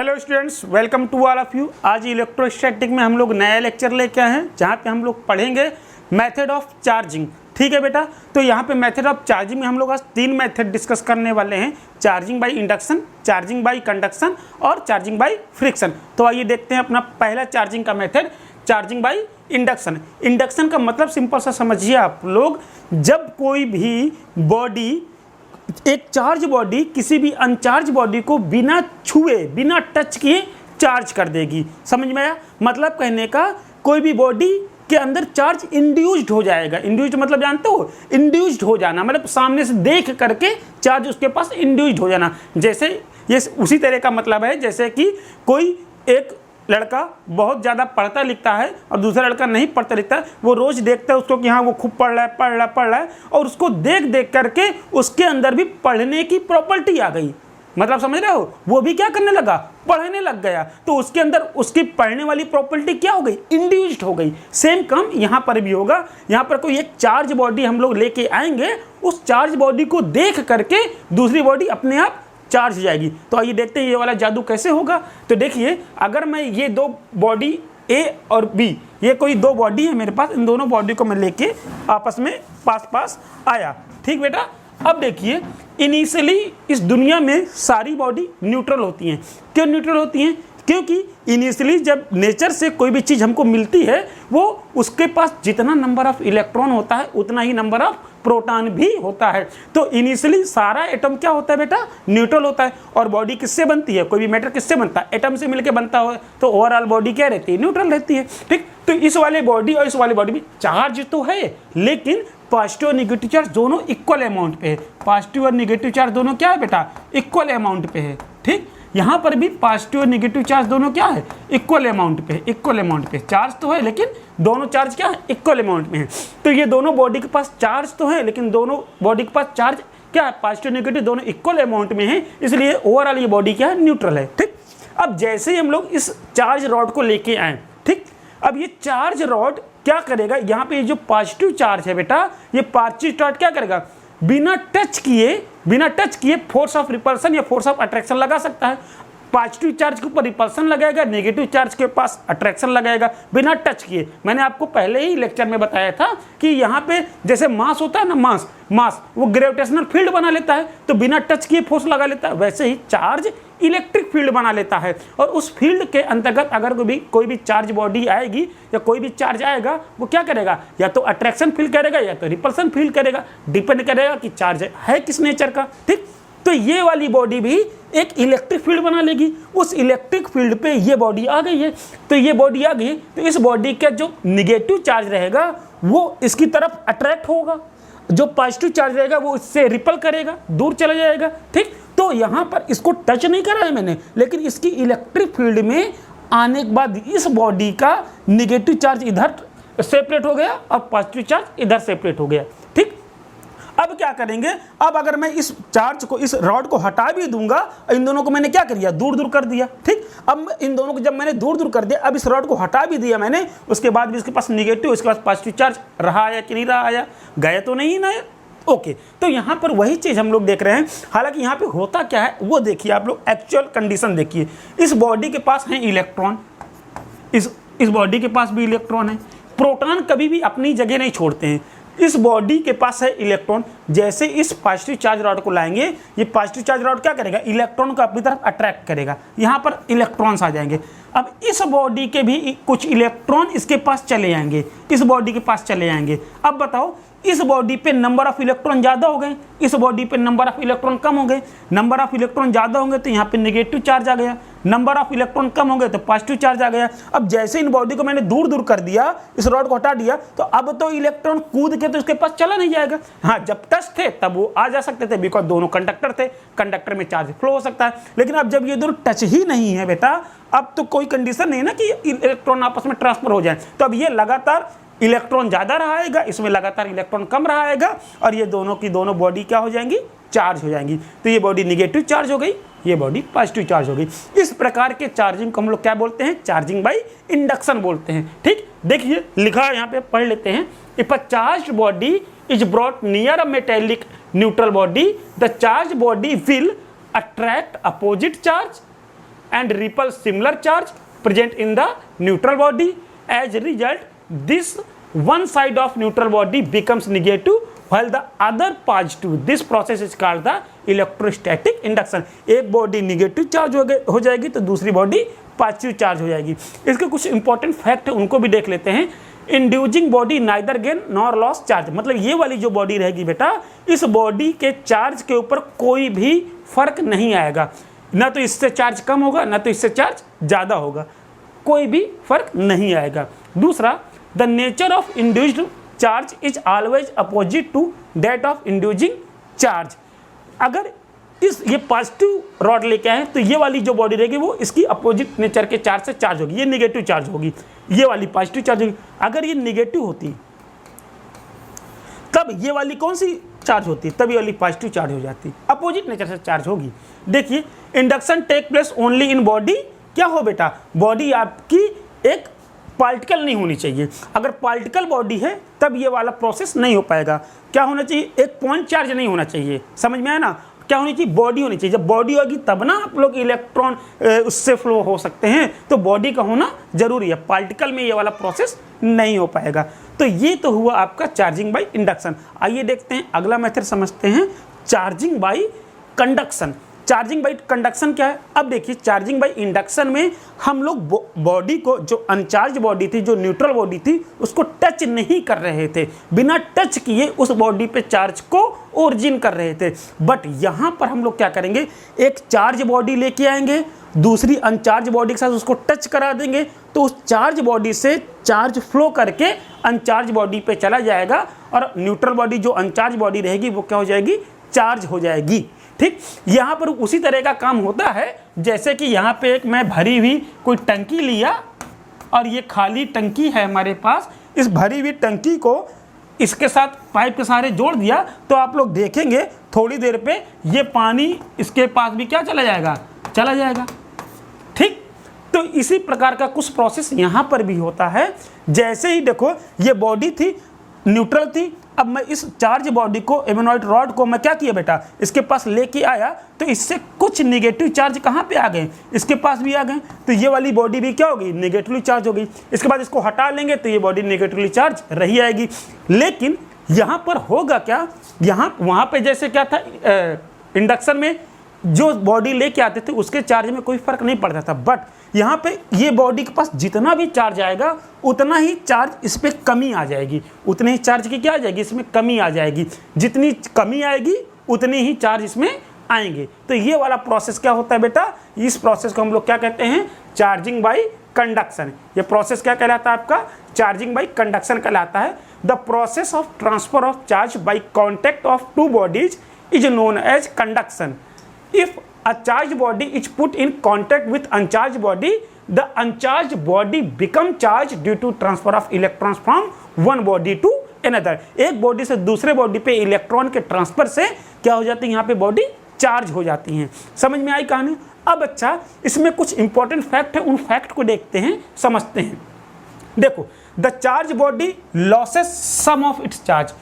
Hello students, welcome to all of you. आज electrostatic में हम लोग नया लेक्चर लेके आए हैं जहाँ पे हम लोग पढ़ेंगे मेथड ऑफ चार्जिंग। ठीक है बेटा, तो यहाँ पे मेथड ऑफ चार्जिंग में हम लोग आज 3 मेथड डिस्कस करने वाले हैं। Charging by induction, charging by conduction और चार्जिंग बाय फ्रिक्शन। तो आइए देखते हैं अपना पहला चार्जिंग का method, charging by induction. Induction का मतलब सिंपल सा समझिए आप लोग, जब कोई भी बॉडी, एक चार्ज बॉडी किसी भी अनचार्ज बॉडी को बिना छुए, बिना टच किए चार्ज कर देगी। समझ में आया? मतलब कहने का, कोई भी बॉडी के अंदर चार्ज इंड्यूस्ड हो जाएगा। इंड्यूस्ड मतलब जानते हो? इंड्यूस्ड हो जाना मतलब सामने से देख करके चार्ज उसके पास इंड्यूस्ड हो जाना। जैसे ये उसी तरह का मतलब है जैसे कि कोई एक लड़का बहुत ज़्यादा पढ़ता लिखता है और दूसरा लड़का नहीं पढ़ता लिखता है, वो रोज़ देखता है उसको कि हाँ वो खूब पढ़ रहा है और उसको देख देख करके उसके अंदर भी पढ़ने की प्रॉपर्टी आ गई। मतलब समझ रहे हो? वो भी क्या करने लगा? पढ़ने लग गया। तो उसके अंदर उसकी पढ़ने वाली प्रॉपर्टी क्या हो गई? इंड्यूस्ड हो गई। सेम काम यहाँ पर भी होगा। यहाँ पर कोई एक चार्ज बॉडी हम लोग लेके आएंगे, उस चार्ज बॉडी को देख करके दूसरी बॉडी अपने आप चार्ज हो जाएगी। तो आइए देखते हैं ये वाला जादू कैसे होगा। तो देखिए, अगर मैं ये दो बॉडी ए और बी, ये कोई दो बॉडी है मेरे पास, इन दोनों बॉडी को मैं लेके आपस में पास आया। ठीक बेटा, अब देखिए, इनिशियली इस दुनिया में सारी बॉडी न्यूट्रल होती हैं। क्यों न्यूट्रल होती हैं? क्योंकि इनिशियली जब नेचर से कोई भी चीज़ हमको मिलती है, वो उसके पास जितना नंबर ऑफ इलेक्ट्रॉन होता है उतना ही नंबर ऑफ प्रोटॉन भी होता है। तो इनिशियली सारा एटम क्या होता है बेटा? न्यूट्रल होता है। और बॉडी किससे बनती है? कोई भी मैटर किससे बनता है? एटम से मिलकर बनता हो, तो ओवरऑल बॉडी क्या रहती है? न्यूट्रल रहती है। ठीक, तो इस वाले बॉडी और इस वाले बॉडी में चार्ज तो है, लेकिन पॉजिटिव और निगेटिव चार्ज दोनों इक्वल अमाउंट पे है। पॉजिटिव और निगेटिव चार्ज दोनों क्या है बेटा? इक्वल अमाउंट पे है। ठीक, यहाँ पर भी पॉजिटिव और निगेटिव चार्ज दोनों क्या है? इक्वल अमाउंट पे है। इक्वल अमाउंट पे चार्ज तो है, लेकिन दोनों चार्ज क्या है? इक्वल अमाउंट में है। तो ये दोनों बॉडी के पास चार्ज तो है, लेकिन दोनों बॉडी के पास चार्ज क्या है? पॉजिटिव निगेटिव दोनों इक्वल अमाउंट में है, इसलिए ओवरऑल ये बॉडी क्या है? न्यूट्रल है। ठीक, अब जैसे ही हम लोग इस चार्ज रॉड को लेके आए, ठीक, अब ये चार्ज रॉड क्या करेगा? यहाँ पे जो पॉजिटिव चार्ज है बेटा, ये पॉजिटिव चार्ज क्या करेगा? बिना टच किए फोर्स ऑफ रिपल्सन या फोर्स ऑफ अट्रैक्शन लगा सकता है। पॉजिटिव चार्ज के ऊपर रिपल्सन लगाएगा, नेगेटिव चार्ज के पास अट्रैक्शन लगाएगा, बिना टच किए। मैंने आपको पहले ही लेक्चर में बताया था कि यहाँ पे जैसे मास होता है ना, मास वो ग्रेविटेशनल फील्ड बना लेता है, तो बिना टच किए फोर्स लगा लेता है। वैसे ही चार्ज इलेक्ट्रिक फील्ड बना लेता है, और उस फील्ड के अंतर्गत अगर कोई भी चार्ज बॉडी आएगी या कोई भी चार्ज आएगा, वो क्या करेगा? या तो अट्रैक्शन फील करेगा या तो रिपल्सन फील करेगा। डिपेंड करेगा कि चार्ज है किस नेचर का। ठीक, तो ये वाली बॉडी भी एक इलेक्ट्रिक फील्ड बना लेगी। उस इलेक्ट्रिक फील्ड पे ये बॉडी आ गई है। तो ये बॉडी आ गई, तो इस बॉडी का जो निगेटिव चार्ज रहेगा वो इसकी तरफ अट्रैक्ट होगा, जो पॉजिटिव चार्ज रहेगा वो इससे रिपल करेगा, दूर चला जाएगा। ठीक, तो यहाँ पर इसको टच नहीं करा है मैंने, लेकिन इसकी इलेक्ट्रिक फील्ड में आने के बाद इस बॉडी का निगेटिव चार्ज इधर सेपरेट हो गया और पॉजिटिव चार्ज इधर सेपरेट हो गया। ठीक, अब क्या करेंगे? अब अगर मैं इस चार्ज को, इस रॉड को हटा भी दूंगा, इन दोनों को मैंने क्या कर दिया? दूर कर दिया। ठीक, अब इन दोनों को जब मैंने दूर कर दिया, अब इस रॉड को हटा भी दिया मैंने, उसके बाद भी इसके पास निगेटिव, इसके पास पॉजिटिव चार्ज रहा है कि नहीं रहा है? गया तो नहीं ना? ओके, तो यहाँ पर वही चीज़ हम लोग देख रहे हैं। हालांकि यहाँ पे होता क्या है वो देखिए आप लोग, एक्चुअल कंडीशन देखिए। इस बॉडी के पास है इलेक्ट्रॉन, इस बॉडी के पास भी इलेक्ट्रॉन है। प्रोटॉन कभी भी अपनी जगह नहीं छोड़ते हैं। इस बॉडी के पास है इलेक्ट्रॉन। जैसे इस पॉजिटिव चार्ज रॉड को लाएंगे, ये पॉजिटिव चार्ज रॉड क्या करेगा? इलेक्ट्रॉन को अपनी तरफ अट्रैक्ट करेगा। यहाँ पर इलेक्ट्रॉन्स आ जाएंगे। अब इस बॉडी के भी कुछ इलेक्ट्रॉन इसके पास चले जाएंगे, इस बॉडी के पास चले जाएंगे। अब बताओ, इस बॉडी पे नंबर ऑफ इलेक्ट्रॉन ज़्यादा हो गए, इस बॉडी पे नंबर ऑफ इलेक्ट्रॉन कम हो गए। नंबर ऑफ इलेक्ट्रॉन ज़्यादा होंगे तो यहाँ पे नेगेटिव चार्ज आ गया, नंबर ऑफ इलेक्ट्रॉन कम हो गए तो पॉजिटिव चार्ज आ गया। अब जैसे इन बॉडी को मैंने दूर कर दिया, इस रॉड को हटा दिया, तो अब तो इलेक्ट्रॉन कूद के तो इसके पास चला नहीं जाएगा। हाँ, जब टच थे तब वो आ जा सकते थे, बिकॉज दोनों कंडक्टर थे, कंडक्टर में चार्ज फ्लो हो सकता है। लेकिन अब जब ये दोनों टच ही नहीं है बेटा, अब तो कोई कंडीशन नहीं ना कि इलेक्ट्रॉन आपस में ट्रांसफर हो जाए। तो अब ये लगातार इलेक्ट्रॉन ज़्यादा रहाएगा, इसमें लगातार इलेक्ट्रॉन कम रहाएगा, और ये दोनों की दोनों बॉडी क्या हो जाएंगी? चार्ज हो जाएंगी। तो ये बॉडी निगेटिव चार्ज हो गई, ये बॉडी पॉजिटिव चार्ज हो गई। इस प्रकार के चार्जिंग को हम लोग क्या बोलते हैं? चार्जिंग बाय इंडक्शन बोलते हैं। ठीक, देखिए लिखा है यहाँ पे, पढ़ लेते हैं। If a charge body is brought near a metallic neutral body, the charge body will attract opposite charge and repel similar charge present in the neutral body. As a result, this one side of neutral body becomes negative while the other positive. This process is called the electrostatic induction. एक body negative charge हो जाएगी तो दूसरी body positive charge हो जाएगी। इसके कुछ important fact है उनको भी देख लेते हैं। Inducing body neither gain nor loss charge, मतलब ये वाली जो बॉडी रहेगी बेटा, इस बॉडी के चार्ज के ऊपर कोई भी फर्क नहीं आएगा, ना तो इससे चार्ज कम होगा ना तो इससे चार्ज ज़्यादा होगा, कोई भी फर्क नहीं आएगा। दूसरा, the nature of induced charge is always opposite to that of inducing charge. अगर ये पॉजिटिव रॉड लेके आए तो ये वाली जो बॉडी रहेगी वो इसकी अपोजिट नेचर के चार्ज से चार्ज होगी, ये नेगेटिव चार्ज होगी, ये वाली पॉजिटिव चार्ज होगी। अगर ये नेगेटिव होती तब ये वाली कौन सी चार्ज होती, तब ये वाली पॉजिटिव चार्ज हो जाती, अपोजिट नेचर से चार्ज होगी। देखिए, induction take place only in body, क्या हो बेटा, बॉडी आपकी एक पार्टिकल नहीं होनी चाहिए। अगर पार्टिकल बॉडी है तब ये वाला प्रोसेस नहीं हो पाएगा। क्या होना चाहिए, एक पॉइंट चार्ज नहीं होना चाहिए, समझ में आया ना। क्या होनी चाहिए, बॉडी होनी चाहिए। जब बॉडी होगी तब ना आप लोग इलेक्ट्रॉन उससे फ्लो हो सकते हैं, तो बॉडी का होना जरूरी है। पार्टिकल में ये वाला प्रोसेस नहीं हो पाएगा। तो ये तो हुआ आपका चार्जिंग बाय इंडक्शन। आइए देखते हैं अगला मेथड समझते हैं, charging by conduction. Charging by conduction क्या है, अब देखिए, चार्जिंग बाय इंडक्शन में हम लोग बॉडी को, जो अनचार्ज बॉडी थी, जो न्यूट्रल बॉडी थी, उसको टच नहीं कर रहे थे, बिना टच किए उस बॉडी पे चार्ज को ओरिजिन कर रहे थे। बट यहाँ पर हम लोग क्या करेंगे, एक चार्ज बॉडी लेके आएंगे, दूसरी अनचार्ज बॉडी के साथ उसको टच करा देंगे, तो उस चार्ज बॉडी से चार्ज फ्लो करके अनचार्ज बॉडी पे चला जाएगा और न्यूट्रल बॉडी जो अनचार्ज बॉडी रहेगी वो क्या हो जाएगी, चार्ज हो जाएगी। ठीक, यहाँ पर उसी तरह का काम होता है जैसे कि यहाँ पे एक मैं भरी हुई कोई टंकी लिया और ये खाली टंकी है हमारे पास, इस भरी हुई टंकी को इसके साथ पाइप के सहारे जोड़ दिया, तो आप लोग देखेंगे थोड़ी देर पे ये पानी इसके पास भी क्या चला जाएगा, चला जाएगा। ठीक, तो इसी प्रकार का कुछ प्रोसेस यहाँ पर भी होता है। जैसे ही देखो, ये बॉडी थी, न्यूट्रल थी, अब मैं इस चार्ज बॉडी को, एमोनॉइड रॉड को मैं क्या किया बेटा, इसके पास लेके आया, तो इससे कुछ निगेटिव चार्ज कहाँ पे आ गए, इसके पास भी आ गए, तो ये वाली बॉडी भी क्या होगी, नेगेटिवली चार्ज हो गई। इसके बाद इसको हटा लेंगे तो ये बॉडी नेगेटिवली चार्ज रही आएगी। लेकिन यहाँ पर होगा क्या, यहाँ वहाँ पे जैसे क्या था, इंडक्शन में जो बॉडी लेके आते थे उसके चार्ज में कोई फर्क नहीं पड़ता था, बट यहाँ पे ये बॉडी के पास जितना भी चार्ज आएगा उतना ही चार्ज इस पर कमी आ जाएगी, उतने ही चार्ज की क्या आ जाएगी, इसमें कमी आ जाएगी। जितनी कमी आएगी उतने ही चार्ज इसमें आएंगे। तो ये वाला प्रोसेस क्या होता है बेटा, इस प्रोसेस को हम लोग क्या कहते हैं, चार्जिंग बाय कंडक्शन। ये प्रोसेस क्या कहलाता है आपका, चार्जिंग बाय कंडक्शन कहलाता है। The process of transfer of charge by contact of two bodies is known as conduction. If a charged body is put in contact with uncharged body, the uncharged body become charged due to transfer of electrons from one body to another. एक body से दूसरे body पे electron के transfer से क्या हो जाती है, यहाँ पे बॉडी चार्ज हो जाती हैं। समझ में आई कहानी। अब अच्छा, इसमें कुछ इंपॉर्टेंट फैक्ट है, उन फैक्ट को देखते हैं, समझते हैं। देखो, the charge body losses some of its charge.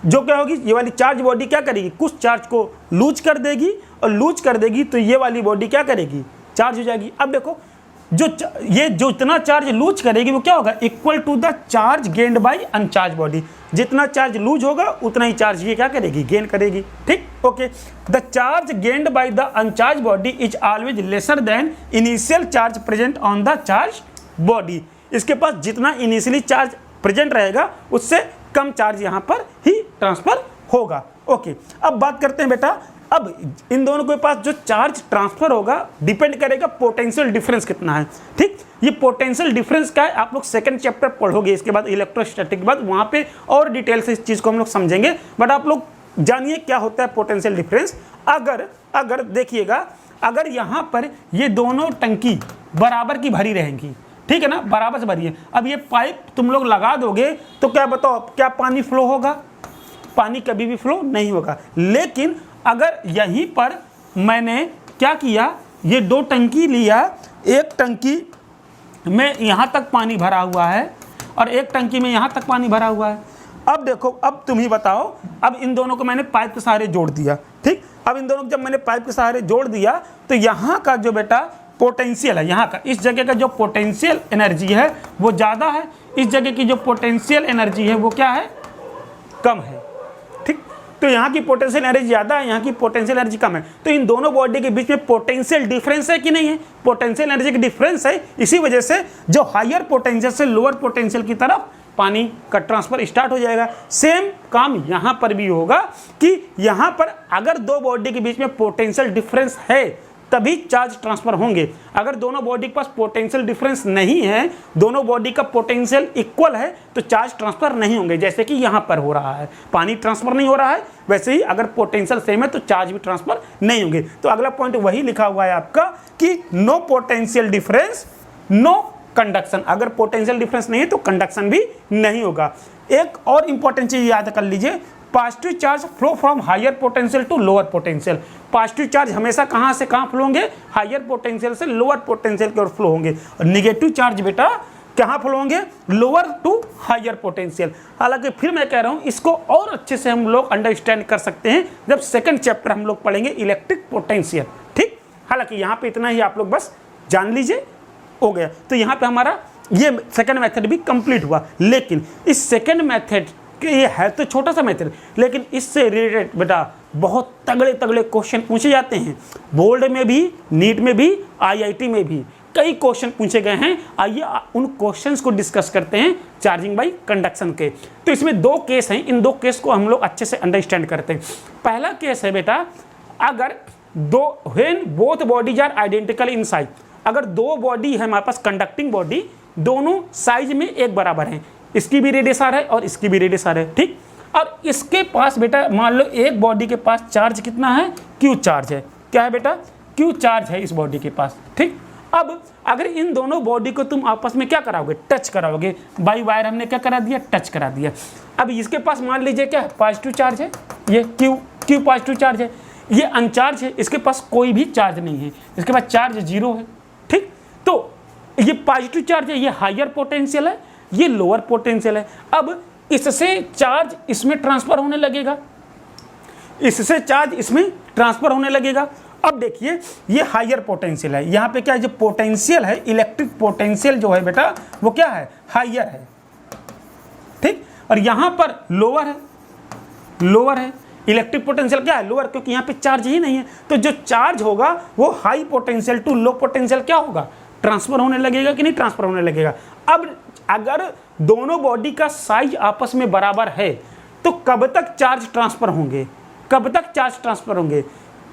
जो क्या होगी, ये वाली चार्ज बॉडी क्या करेगी, कुछ चार्ज को लूज कर देगी, और लूज कर देगी तो ये वाली बॉडी क्या करेगी, चार्ज हो जाएगी। अब देखो, जो इतना चार्ज लूज करेगी वो क्या होगा, equal to the charge gained by uncharge body. जितना चार्ज लूज होगा उतना ही चार्ज ये क्या करेगी, गेन करेगी। ठीक, okay. The charge gained by the uncharged body is always lesser than initial charge present on the charge body. इसके पास जितना इनिशियली चार्ज प्रेजेंट रहेगा उससे कम चार्ज यहाँ पर ही ट्रांसफर होगा। ओके, अब बात करते हैं बेटा, अब इन दोनों के पास जो चार्ज ट्रांसफर होगा डिपेंड करेगा पोटेंशियल डिफरेंस कितना है। ठीक, ये पोटेंशियल डिफरेंस क्या है आप लोग सेकंड चैप्टर पढ़ोगे, इसके बाद इलेक्ट्रोस्टैटिक के बाद वहाँ पे और डिटेल से इस चीज़ को हम लोग समझेंगे। बट आप लोग जानिए क्या होता है पोटेंशियल डिफरेंस। अगर देखिएगा, अगर यहाँ पर ये दोनों टंकी बराबर की भरी रहेंगी, ठीक है ना, बराबर से भरी है। अब ये पाइप तुम लोग लगा दोगे तो क्या बताओ, क्या पानी फ्लो होगा, पानी कभी भी फ्लो नहीं होगा। लेकिन अगर यहीं पर मैंने क्या किया, ये दो टंकी लिया, एक टंकी में यहाँ तक पानी भरा हुआ है और एक टंकी में यहाँ तक पानी भरा हुआ है। अब देखो, अब तुम ही बताओ, अब इन दोनों को मैंने पाइप के सहारे जोड़ दिया। ठीक, अब इन दोनों को जब मैंने पाइप के सहारे जोड़ दिया तो यहाँ का जो बेटा पोटेंशियल है यहाँ का, इस जगह का जो पोटेंशियल एनर्जी है वो ज़्यादा है, इस जगह की जो पोटेंशियल एनर्जी है वो क्या है, कम है। ठीक, तो यहाँ की पोटेंशियल एनर्जी ज़्यादा है, यहाँ की पोटेंशियल एनर्जी कम है, तो इन दोनों बॉडी के बीच में पोटेंशियल डिफरेंस है कि नहीं है, पोटेंशियल एनर्जी का डिफरेंस है। इसी वजह से जो हायर पोटेंशियल से लोअर पोटेंशियल की तरफ पानी का ट्रांसफर स्टार्ट हो जाएगा। सेम काम यहाँ पर भी होगा कि यहाँ पर अगर दो बॉडी के बीच में पोटेंशियल डिफरेंस है तभी चार्ज ट्रांसफर होंगे। अगर दोनों बॉडी के पास पोटेंशियल डिफरेंस नहीं है, दोनों बॉडी का पोटेंशियल इक्वल है, तो चार्ज ट्रांसफर नहीं होंगे। जैसे कि यहाँ पर हो रहा है, पानी ट्रांसफर नहीं हो रहा है, वैसे ही अगर पोटेंशियल सेम है तो चार्ज भी ट्रांसफर नहीं होंगे। तो अगला पॉइंट वही लिखा हुआ है आपका कि no potential difference no conduction. अगर पोटेंशियल डिफरेंस नहीं है तो कंडक्शन भी नहीं होगा। एक और इंपॉर्टेंट चीज याद कर लीजिए, positive charge flow from higher potential to lower potential. Positive charge हमेशा कहां से कहां फ्लो होंगे, हायर पोटेंशियल से लोअर पोटेंशियल की ओर फ्लो होंगे, और निगेटिव चार्ज बेटा कहां फ्लो होंगे, लोअर टू हायर पोटेंशियल। हालांकि फिर मैं कह रहा हूं इसको और अच्छे से हम लोग अंडरस्टैंड कर सकते हैं जब सेकंड चैप्टर हम लोग पढ़ेंगे इलेक्ट्रिक पोटेंशियल। ठीक, हालांकि यहां पे इतना ही आप लोग बस जान लीजिए, हो गया। तो यहाँ पे हमारा ये सेकंड मेथड भी कंप्लीट हुआ। लेकिन इस सेकंड मेथड के, ये है तो छोटा सा मेथड, लेकिन इससे रिलेटेड बेटा बहुत तगड़े तगड़े क्वेश्चन पूछे जाते हैं। बोर्ड में भी, नीट में भी, आईआईटी में भी कई क्वेश्चन पूछे गए हैं। आइए उन क्वेश्चंस को डिस्कस करते हैं चार्जिंग बाई कंडक्शन के। तो इसमें दो केस हैं, इन दो केस को हम लोग अच्छे से अंडरस्टैंड करते हैं। पहला केस है बेटा, अगर when both bodies are identical in size, अगर दो बॉडी है हमारे पास कंडक्टिंग बॉडी, दोनों साइज में एक बराबर हैं, इसकी भी रेडियस आर है और इसकी भी रेडियस आर है। ठीक, और इसके पास बेटा मान लो एक बॉडी के पास चार्ज कितना है, क्यू चार्ज है। क्या है बेटा, क्यू चार्ज है इस बॉडी के पास। ठीक, अब अगर इन दोनों बॉडी को तुम आपस में क्या कराओगे, टच कराओगे। बाई वायर हमने क्या करा दिया, टच करा दिया। अब इसके पास मान लीजिए क्या है, पॉजिटिव चार्ज है, ये क्यू पॉजिटिव चार्ज है, ये अनचार्ज है, इसके पास कोई भी चार्ज नहीं है, इसके पास चार्ज जीरो है। ठीक, तो ये पॉजिटिव चार्ज है, ये हायर पोटेंशियल है, ये लोअर पोटेंशियल है। अब इससे चार्ज इसमें ट्रांसफर होने लगेगा, इससे चार्ज इसमें ट्रांसफर होने लगेगा। अब देखिए ये हायर पोटेंशियल है, यहाँ पे क्या है, जो पोटेंशियल है, इलेक्ट्रिक पोटेंशियल जो है बेटा वो क्या है, हायर है। ठीक, और यहाँ पर लोअर है, लोअर है। इलेक्ट्रिक पोटेंशियल क्या है, लोअर, क्योंकि यहाँ पे चार्ज ही नहीं है। तो जो चार्ज होगा वो high potential to low potential क्या होगा, ट्रांसफर होने लगेगा कि नहीं, ट्रांसफर होने लगेगा। अब अगर दोनों बॉडी का साइज आपस में बराबर है तो कब तक चार्ज ट्रांसफर होंगे, कब तक चार्ज ट्रांसफर होंगे,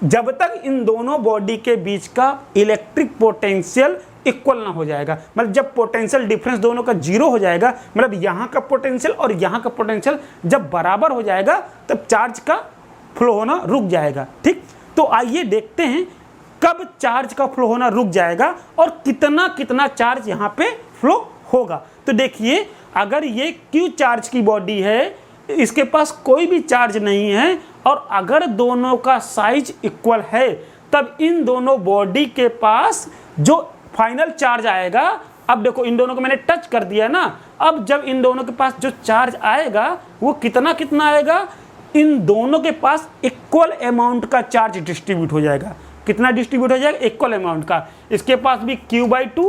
जब तक इन दोनों बॉडी के बीच का इलेक्ट्रिक पोटेंशियल इक्वल ना हो जाएगा। मतलब जब पोटेंशियल डिफरेंस दोनों का जीरो हो जाएगा, मतलब यहाँ का पोटेंशियल और यहाँ का पोटेंशियल जब बराबर हो जाएगा तब चार्ज का फ्लो होना रुक जाएगा। ठीक, तो आइए देखते हैं कब चार्ज का फ्लो होना रुक जाएगा और कितना कितना चार्ज यहाँ पे फ्लो होगा। तो देखिए अगर ये क्यू चार्ज की बॉडी है, इसके पास कोई भी चार्ज नहीं है, और अगर दोनों का साइज इक्वल है तब इन दोनों बॉडी के पास जो फाइनल चार्ज आएगा, अब देखो इन दोनों को मैंने टच कर दिया ना, अब जब इन दोनों के पास जो चार्ज आएगा वो कितना कितना आएगा, इन दोनों के पास इक्वल अमाउंट का चार्ज डिस्ट्रीब्यूट हो जाएगा। कितना डिस्ट्रीब्यूट हो जाएगा, इक्वल अमाउंट का। इसके पास भी Q/2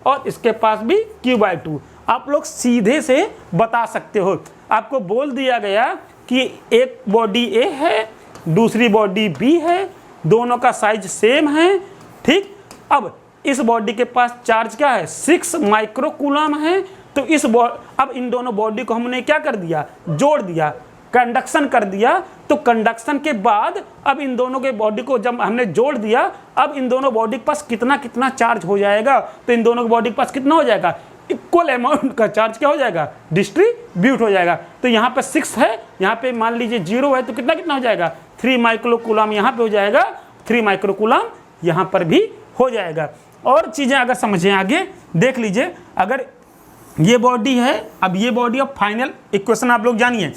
और इसके पास भी Q/2। आप लोग सीधे से बता सकते हो, आपको बोल दिया गया कि एक बॉडी A है, दूसरी बॉडी B है, दोनों का साइज सेम है। ठीक, अब इस बॉडी के पास चार्ज क्या है, 6 माइक्रोकूलम है। तो अब इन दोनों बॉडी को हमने क्या कर दिया, जोड़ दिया, कंडक्शन कर दिया। तो कंडक्शन के बाद अब इन दोनों के बॉडी को जब हमने जोड़ दिया, अब इन दोनों बॉडी के पास कितना कितना चार्ज हो जाएगा, तो इन दोनों के बॉडी के पास कितना हो जाएगा, इक्वल अमाउंट का चार्ज क्या हो जाएगा, डिस्ट्रीब्यूट हो जाएगा। तो यहाँ पे 6 है, यहाँ पे मान लीजिए 0 है, तो कितना कितना हो जाएगा, 3 माइक्रोकूलम यहाँ पे हो जाएगा, 3 माइक्रोकूलम यहाँ पर भी हो जाएगा। और चीज़ें अगर समझें आगे देख लीजिए, अगर ये बॉडी है, अब ये बॉडी, अब फाइनल इक्वेशन आप लोग जानिए,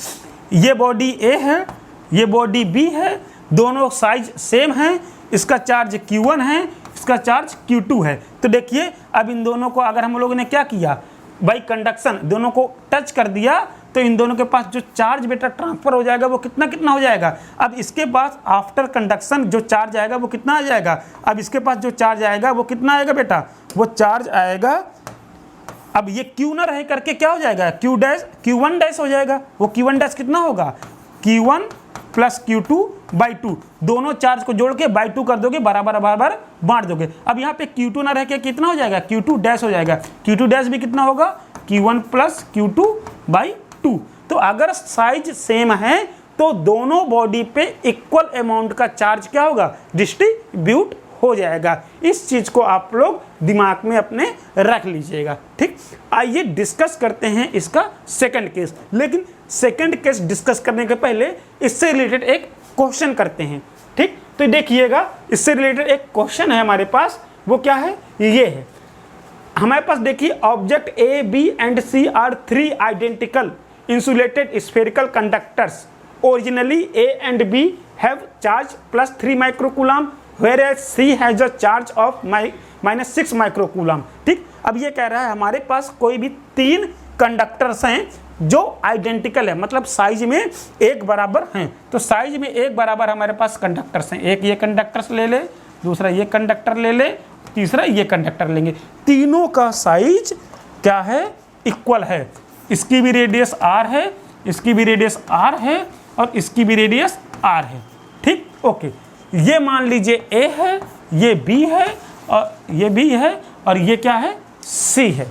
ये बॉडी A है, ये बॉडी B है, दोनों साइज सेम है, इसका चार्ज Q1 है, इसका चार्ज Q2 है। तो देखिए अब इन दोनों को अगर हम लोगों ने क्या किया, बाई कंडक्शन दोनों को टच कर दिया तो इन दोनों के पास जो चार्ज बेटा ट्रांसफर हो जाएगा वो कितना कितना हो जाएगा। अब इसके पास आफ्टर कंडक्शन जो चार्ज आएगा वो कितना आ जाएगा। अब इसके पास जो चार्ज आएगा वो कितना आएगा बेटा, वो चार्ज आएगा, अब ये क्यू ना रहे करके क्या हो जाएगा, Q1 डैश हो जाएगा। वो Q1 डैश कितना होगा, Q1 प्लस Q2 बाई 2, दोनों चार्ज को जोड़ के बाई 2 कर दोगे, बराबर बराबर बांट दोगे। अब यहाँ पे Q2 ना रह के कितना हो जाएगा, Q2 डैश हो जाएगा। Q2 डैश भी कितना होगा, Q1 प्लस Q2 बाई 2। तो अगर साइज सेम है तो दोनों बॉडी पे इक्वल अमाउंट का चार्ज क्या होगा, डिस्ट्रीब्यूट हो जाएगा। इस चीज को आप लोग दिमाग में अपने रख लीजिएगा। ठीक, आइए डिस्कस करते हैं इसका सेकंड केस। लेकिन सेकंड केस डिस्कस करने के पहले इससे रिलेटेड एक क्वेश्चन करते हैं। ठीक, तो देखिएगा इससे रिलेटेड एक क्वेश्चन है हमारे पास, वो क्या है, ये है हमारे पास। देखिए, object A B and C are 3 identical insulated spherical conductors. Originally A and B have charge plus 3 microcoulomb whereas C has a charge of minus 6 microcoulomb. ठीक, अब ये कह रहा है हमारे पास कोई भी 3 कंडक्टर्स हैं जो आइडेंटिकल है, मतलब साइज में एक बराबर हैं। तो साइज में एक बराबर हमारे पास कंडक्टर्स हैं, एक ये कंडक्टर्स ले ले, दूसरा ये कंडक्टर ले ले, तीसरा ये कंडक्टर लेंगे। तीनों का साइज क्या है, इक्वल है। इसकी भी रेडियस r है, इसकी भी रेडियस r है और इसकी भी रेडियस r है। ठीक, ओके, ये मान लीजिए a है, ये b है और ये b है और ये क्या है, c है।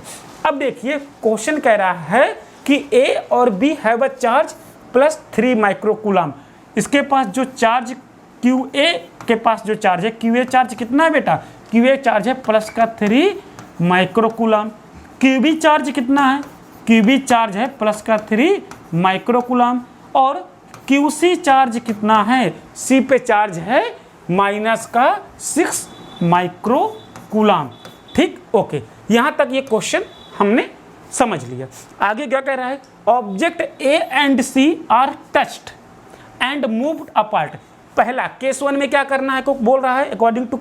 अब देखिए क्वेश्चन कह रहा है कि a और b have a charge plus 3 microcoulomb. इसके पास जो चार्ज qa के पास जो चार्ज है, qa चार्ज कितना है बेटा, qa चार्ज है प्लस का 3 माइक्रोकूलम। qb चार्ज कितना है, QB चार्ज है प्लस का 3 माइक्रोकूलम। और QC चार्ज कितना है, C पे चार्ज है माइनस का 6 माइक्रोकूलम। ठीक, ओके, यहाँ तक ये क्वेश्चन हमने समझ लिया। आगे क्या कह रहा है, object A and C are touched and moved apart. पहला केस 1 में क्या करना है को बोल रहा है, अकॉर्डिंग टू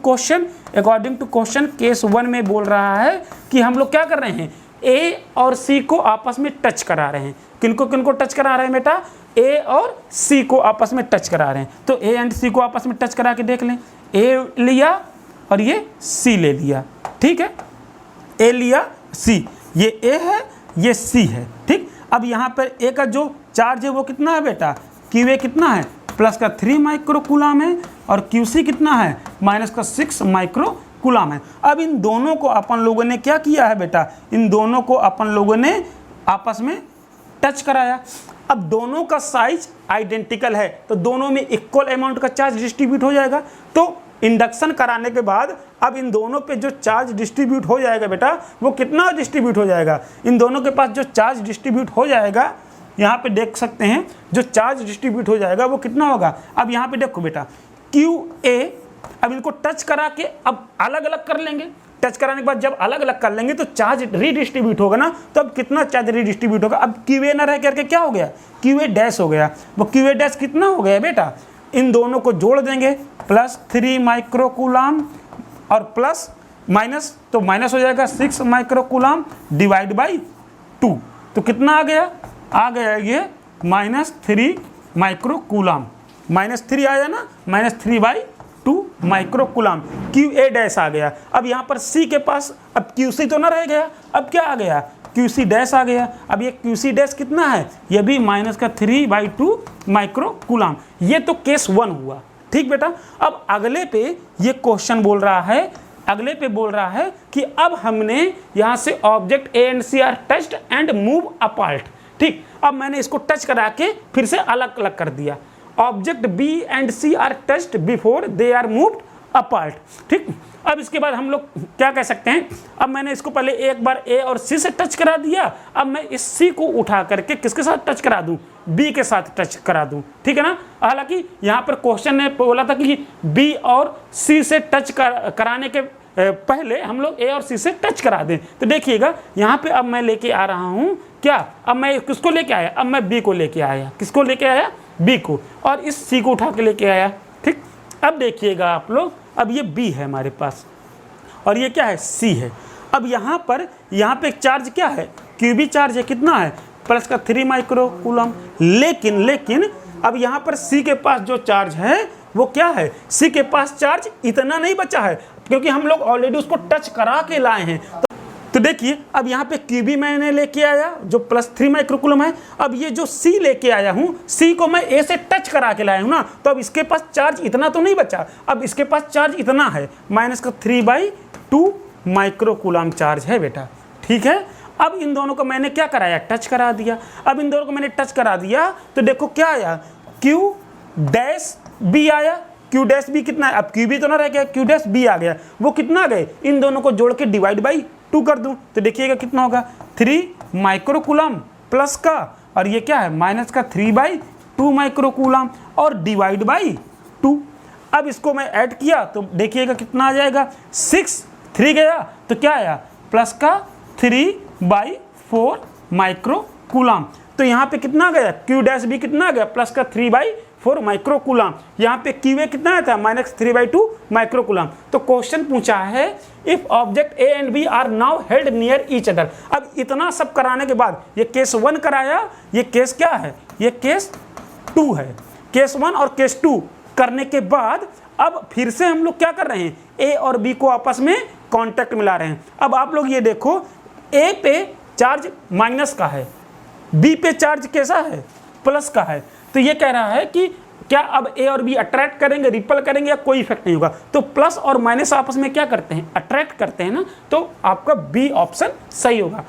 क्वेश्चन केस 1 में बोल रहा है कि हम लोग क्या कर रहे हैं, A और C को आपस में टच करा रहे हैं। किनको टच करा रहे हैं बेटा, A और C को आपस में टच करा रहे हैं। तो A एंड C को आपस में टच करा के देख लें, A लिया और ये C ले लिया। ठीक है, A लिया C, ये A है ये C है। ठीक, अब यहाँ पर A का जो चार्ज है वो कितना है बेटा, QA कितना है, प्लस का 3 माइक्रोकूलम है और QC कितना है, माइनस का 6 माइक्रोकूलम है। अब इन दोनों को अपन लोगों ने क्या किया है बेटा, इन दोनों को अपन लोगों ने आपस में टच कराया। अब दोनों का साइज आइडेंटिकल है तो दोनों में इक्वल अमाउंट का चार्ज डिस्ट्रीब्यूट हो जाएगा। तो इंडक्शन कराने के बाद अब इन दोनों पे जो चार्ज डिस्ट्रीब्यूट हो जाएगा बेटा, वो कितना डिस्ट्रीब्यूट हो जाएगा, इन दोनों के पास जो चार्ज डिस्ट्रीब्यूट हो जाएगा, यहाँ पे देख सकते हैं जो चार्ज डिस्ट्रीब्यूट हो जाएगा वो कितना होगा। अब यहाँ पे देखो बेटा, QA, अब इनको टच करा के अब अलग अलग कर लेंगे। टच कराने के बाद जब अलग अलग कर लेंगे तो चार्ज रीडिस्ट्रीब्यूट होगा ना, तो अब कितना चार्ज रीडिस्ट्रीब्यूट होगा, अब QA ना रह करके क्या हो गया, QA डैश हो गया। वो QA डैश कितना हो गया बेटा, इन दोनों को जोड़ देंगे, प्लस 3 माइक्रोकूलम और प्लस माइनस, तो माइनस हो जाएगा 6 माइक्रोकूलम डिवाइड बाई 2। तो कितना आ गया ये माइनस 3 माइक्रोकूलम, माइनस 3 आया ना, माइनस 3/2 माइक्रोकूलम। QA डैश आ गया। अब यहाँ पर C के पास अब QC तो ना रह गया, अब क्या आ गया, QC डैश आ गया। अब ये QC डैश कितना है, ये भी माइनस का 3/2 माइक्रोकूलम। ये तो केस 1 हुआ। ठीक बेटा, अब अगले पे ये क्वेश्चन बोल रहा है, अगले पे बोल रहा है कि अब हमने यहाँ से object A and C are touched and move apart. ठीक, अब मैंने इसको टच करा के फिर से अलग अलग कर दिया। Object B and C are touched before they are moved apart. ठीक, अब इसके बाद हम लोग क्या कह सकते हैं, अब मैंने इसको पहले एक बार A और C से टच करा दिया, अब मैं इस C को उठा करके किसके साथ टच करा दूं, B के साथ टच करा दूं। ठीक है ना, हालांकि यहाँ पर क्वेश्चन ने बोला था कि B और C से टच कराने के पहले हम लोग A और C से टच करा दें। तो देखिएगा यहाँ पे अब मैं लेके आ रहा हूँ क्या, अब मैं किसको लेके आया, अब मैं B को लेके आया, किसको लेके आया, B को, और इस C को उठा के लेके आया। ठीक, अब देखिएगा आप लोग, अब ये B है हमारे पास और ये क्या है, C है। अब यहाँ पे चार्ज क्या है, क्यूबी चार्ज है, कितना है, प्लस का 3 माइक्रो कूलम। लेकिन अब यहाँ पर सी के पास जो चार्ज है वो क्या है, सी के पास चार्ज इतना नहीं बचा है, क्योंकि हम लोग ऑलरेडी उसको टच करा के लाए हैं। तो देखिए अब यहाँ पे क्यूबी मैंने लेके आया जो प्लस 3 माइक्रोकूलम है। अब ये जो सी लेके आया हूँ, सी को मैं ए से टच करा के लाया हूँ ना, तो अब इसके पास चार्ज इतना तो नहीं बचा, अब इसके पास चार्ज इतना है, माइनस का 3/2 माइक्रोकूलम चार्ज है बेटा। ठीक है, अब इन दोनों को मैंने क्या कराया, टच करा दिया। अब इन दोनों को मैंने टच करा दिया तो देखो क्या आया, क्यू डैश बी आया। क्यू डैश बी कितना है, अब क्यू बी तो ना रह गया, क्यू डैश बी आ गया, वो कितना आ गए, इन दोनों को जोड़ के डिवाइड बाई 2 कर दूं तो देखिएगा कितना होगा, 3 माइक्रोकूलम प्लस का, और ये क्या है, माइनस का 3/2 माइक्रोकूलम और डिवाइड बाई 2। अब इसको मैं ऐड किया तो देखिएगा कितना आ जाएगा, 6, 3 गया तो क्या आया, प्लस का 3/4 माइक्रोकूलम। तो यहाँ पे कितना गया, क्यू डैश बी कितना गया, प्लस का 3/4 माइक्रोकूलम। यहाँ पे क्यू ए कितना आया था, माइनस 3/2 माइक्रोकूलम। तो क्वेश्चन पूछा है if object A and B are now held near each other. अब इतना सब कराने के बाद ये केस 1 कराया, ये केस क्या है, ये केस 2 है। केस 1 और केस 2 करने के बाद अब फिर से हम लोग क्या कर रहे हैं, ए और बी को आपस में कांटेक्ट मिला रहे हैं। अब आप लोग ये देखो, ए पे चार्ज माइनस का है, बी पे चार्ज कैसा है, प्लस का है। तो ये कह रहा है कि क्या अब ए और बी अट्रैक्ट करेंगे, रिपल करेंगे या कोई इफेक्ट नहीं होगा। तो प्लस और माइनस आपस में क्या करते हैं, अट्रैक्ट करते हैं ना, तो आपका बी ऑप्शन सही होगा।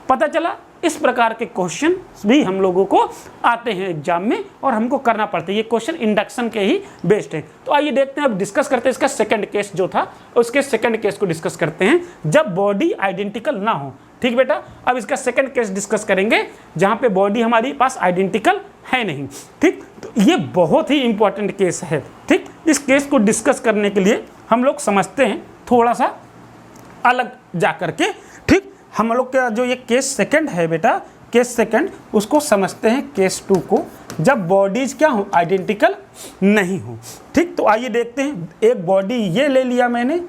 पता चला, इस प्रकार के क्वेश्चन भी हम लोगों को आते हैं एग्जाम में और हमको करना पड़ता है। ये क्वेश्चन इंडक्शन के ही बेस्ड है। तो आइए देखते हैं, अब डिस्कस करते हैं इसका सेकंड केस जो था, उसके सेकंड केस को डिस्कस करते हैं जब बॉडी आइडेंटिकल ना हो। ठीक बेटा, अब इसका सेकंड केस डिस्कस करेंगे जहां पे बॉडी हमारी पास आइडेंटिकल है नहीं। ठीक, तो ये बहुत ही इंपॉर्टेंट केस है। ठीक, इस केस को डिस्कस करने के लिए हम लोग समझते हैं थोड़ा सा अलग जा करके। ठीक, हम लोग का जो ये केस सेकंड है बेटा, केस सेकंड, उसको समझते हैं केस 2 को, जब बॉडीज क्या हो, आइडेंटिकल नहीं हो। ठीक, तो आइए देखते हैं, एक बॉडी ये ले लिया मैंने